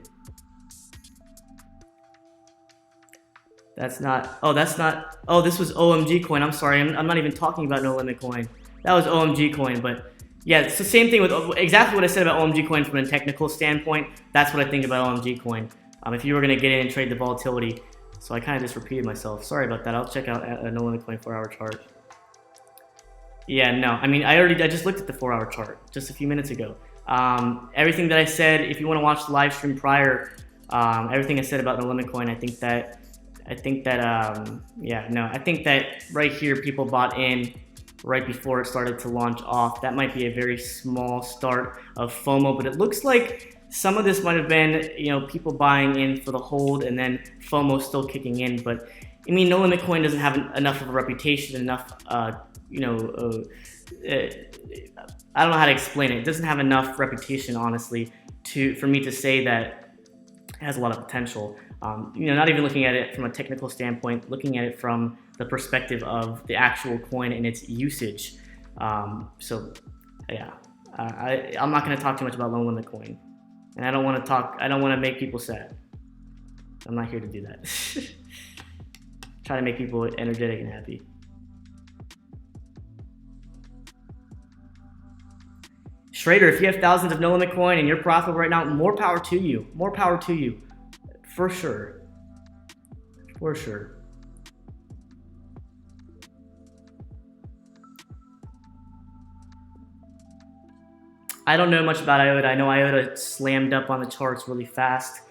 That's not, oh, this was OMG coin. I'm sorry, I'm not even talking about No Limit Coin. That was OMG coin, but yeah, it's the same thing with exactly what I said about OMG coin from a technical standpoint. That's what I think about OMG coin. If you were going to get in and trade the volatility. So I kind of just repeated myself. Sorry about that. I'll check out a No Limit Coin 4-hour chart. Yeah, no, I mean, I just looked at the 4-hour chart just a few minutes ago. Everything that I said, if you want to watch the live stream prior, everything I said about No Limit Coin, I think that right here people bought in right before it started to launch off. That might be a very small start of FOMO, but it looks like some of this might have been, people buying in for the hold and then FOMO still kicking in. But I mean, No Limit Coin doesn't have enough of a reputation, enough, I don't know how to explain it. It doesn't have enough reputation, honestly, for me to say that it has a lot of potential. Not even looking at it from a technical standpoint, looking at it from the perspective of the actual coin and its usage. So yeah, I'm not going to talk too much about No Limit Coin, and I don't want to make people sad. I'm not here to do that. Try to make people energetic and happy. Schrader, if you have thousands of No Limit Coin and you're profitable right now, more power to you. More power to you. For sure. For sure. I don't know much about IOTA. I know IOTA slammed up on the charts really fast.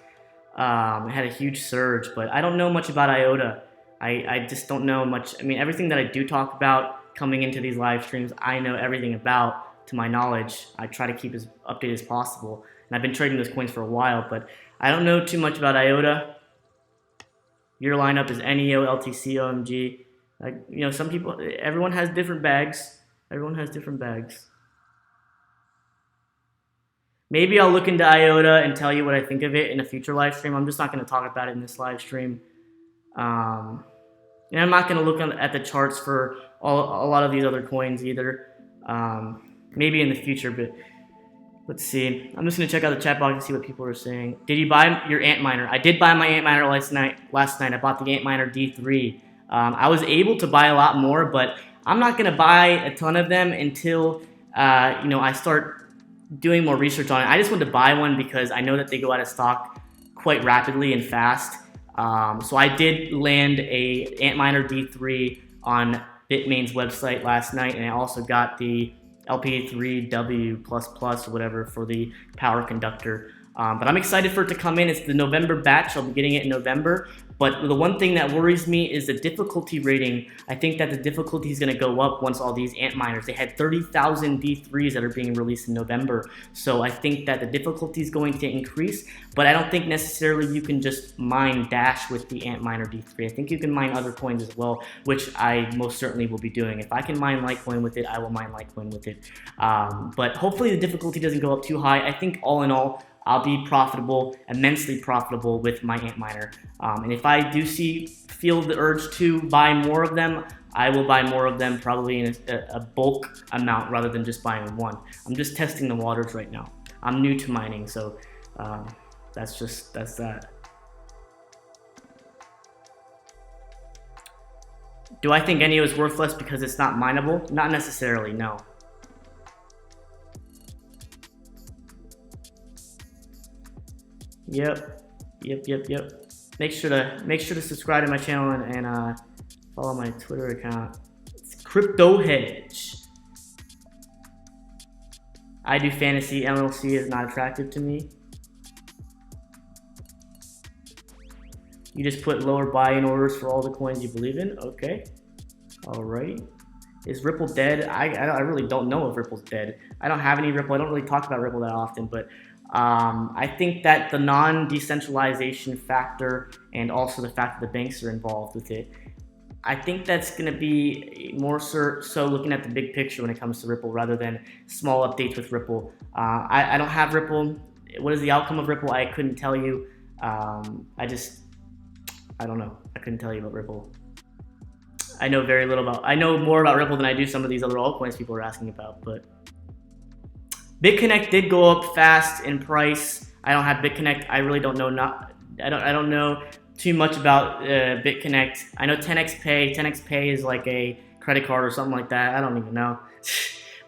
It had a huge surge, but I don't know much about IOTA. I just don't know much. I mean, everything that I do talk about coming into these live streams, I know everything about, to my knowledge. I try to keep as updated as possible. And I've been trading those coins for a while, but I don't know too much about IOTA. Your lineup is NEO, LTC, OMG. Some people, everyone has different bags. Everyone has different bags. Maybe I'll look into IOTA and tell you what I think of it in a future live stream. I'm just not going to talk about it in this live stream. And I'm not going to look at the charts for a lot of these other coins either. Maybe in the future, but Let's see. I'm just gonna check out the chat box and see what people are saying. Did you buy your ant miner? I did buy my ant miner last night. I bought the ant miner D3. I was able to buy a lot more, but I'm not gonna buy a ton of them until I start doing more research on it. I just wanted to buy one because I know that they go out of stock quite rapidly and fast. So I did land a Antminer D3 on Bitmain's website last night, and I also got the LPA3W++ or whatever for the power conductor. But I'm excited for it to come in. It's the November batch. I'll be getting it in November. But the one thing that worries me is the difficulty rating. I think that the difficulty is going to go up once all these ant miners. They had 30,000 D3s that are being released in November. So I think that the difficulty is going to increase. But I don't think necessarily you can just mine Dash with the ant miner D3. I think you can mine other coins as well, which I most certainly will be doing. If I can mine Litecoin with it, I will mine Litecoin with it. But hopefully the difficulty doesn't go up too high. I think all in all, I'll be profitable, immensely profitable with my Antminer. And if I do feel the urge to buy more of them, I will buy more of them probably in a bulk amount rather than just buying one. I'm just testing the waters right now. I'm new to mining, so that's that. Do I think NEO is worthless because it's not mineable? Not necessarily, no. Yep. Make sure to subscribe to my channel and follow my Twitter account. It's Crypto Hedge. I do fantasy. MLC is not attractive to me. You just put lower buy-in orders for all the coins you believe in. Okay. All right. Is Ripple dead? I really don't know if Ripple's dead. I don't have any Ripple. I don't really talk about Ripple that often, but I think that the non-decentralization factor and also the fact that the banks are involved with it, I think that's going to be more so looking at the big picture when it comes to Ripple rather than small updates with Ripple. I don't have Ripple. What is the outcome of Ripple? I couldn't tell you. I don't know. I couldn't tell you about Ripple. I know more about Ripple than I do some of these other altcoins people are asking about, but BitConnect did go up fast in price. I don't have BitConnect. I really don't know. I don't know too much about BitConnect. I know 10x Pay. 10x Pay is like a credit card or something like that. I don't even know.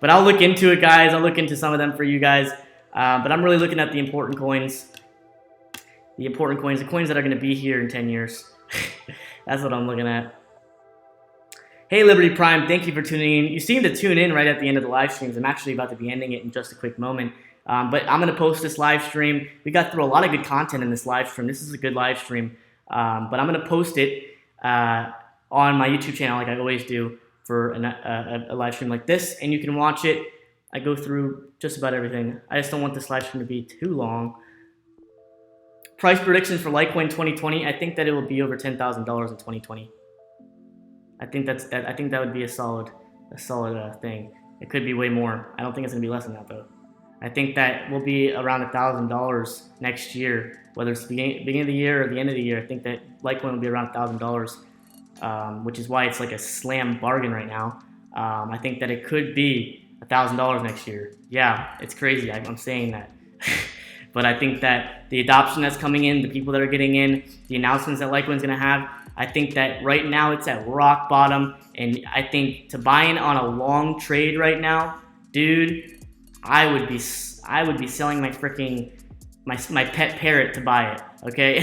But I'll look into it, guys. I'll look into some of them for you guys. But I'm really looking at the important coins. The coins that are going to be here in 10 years. That's what I'm looking at. Hey Liberty Prime, thank you for tuning in. You seem to tune in right at the end of the live streams. I'm actually about to be ending it in just a quick moment. But I'm going to post this live stream. We got through a lot of good content in this live stream. This is a good live stream. But I'm going to post it on my YouTube channel like I always do for a live stream like this. And you can watch it. I go through just about everything. I just don't want this live stream to be too long. Price predictions for Litecoin 2020. I think that it will be over $10,000 in 2020. I think that would be a solid thing. It could be way more. I don't think it's gonna be less than that though. I think that will be around $1,000 next year, whether it's the beginning of the year or the end of the year. I think that Litecoin will be around $1,000, which is why it's like a slam bargain right now. I think that it could be $1,000 next year. Yeah, it's crazy. I'm saying that. But I think that the adoption that's coming in, the people that are getting in, the announcements that Litecoin's gonna have, I think that right now it's at rock bottom, and I think to buy in on a long trade right now, dude, I would be selling my freaking my pet parrot to buy it. Okay,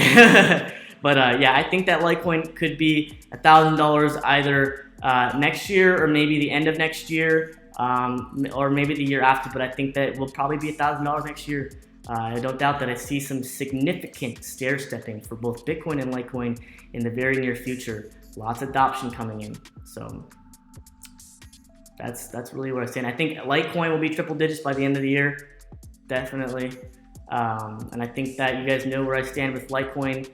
but yeah, I think that Litecoin could be $1,000 either next year or maybe the end of next year, or maybe the year after. But I think that it will probably be $1,000 next year. I don't doubt that I see some significant stair stepping for both Bitcoin and Litecoin in the very near future. Lots of adoption coming in. So that's really what I'm saying. I think Litecoin will be triple digits by the end of the year. Definitely. And I think that you guys know where I stand with Litecoin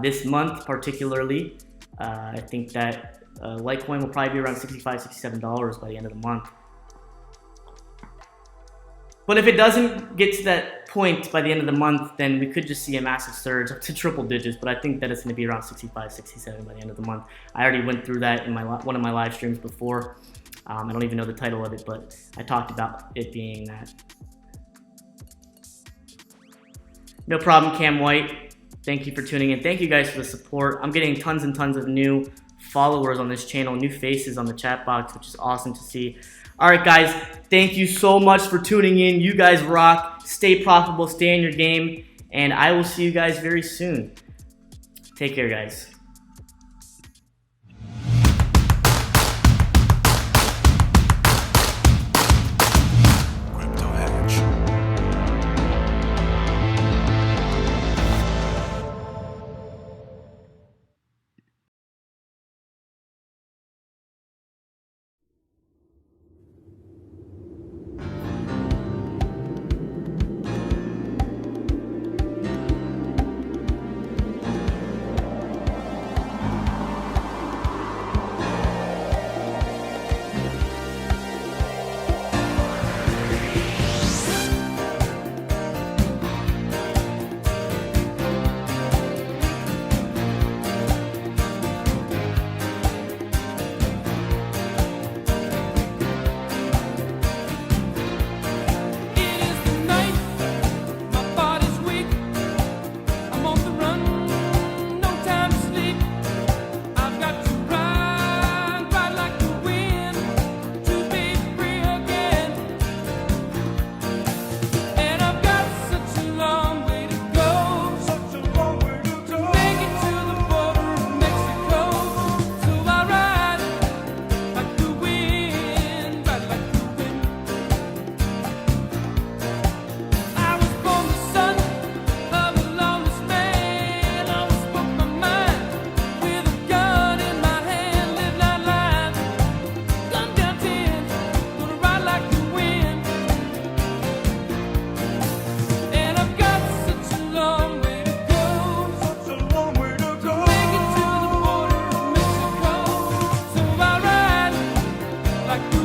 this month particularly. I think that Litecoin will probably be around $65, $67 by the end of the month. But if it doesn't get to that point by the end of the month, then we could just see a massive surge up to triple digits. But I think that it's going to be around 65, 67 by the end of the month. I already went through that in one of my live streams before. I don't even know the title of it, but I talked about it being that. No problem, Cam White. Thank you for tuning in. Thank you guys for the support. I'm getting tons and tons of new followers on this channel, new faces on the chat box, which is awesome to see. All right, guys, thank you so much for tuning in. You guys rock. Stay profitable, stay in your game, and I will see you guys very soon. Take care, guys. Like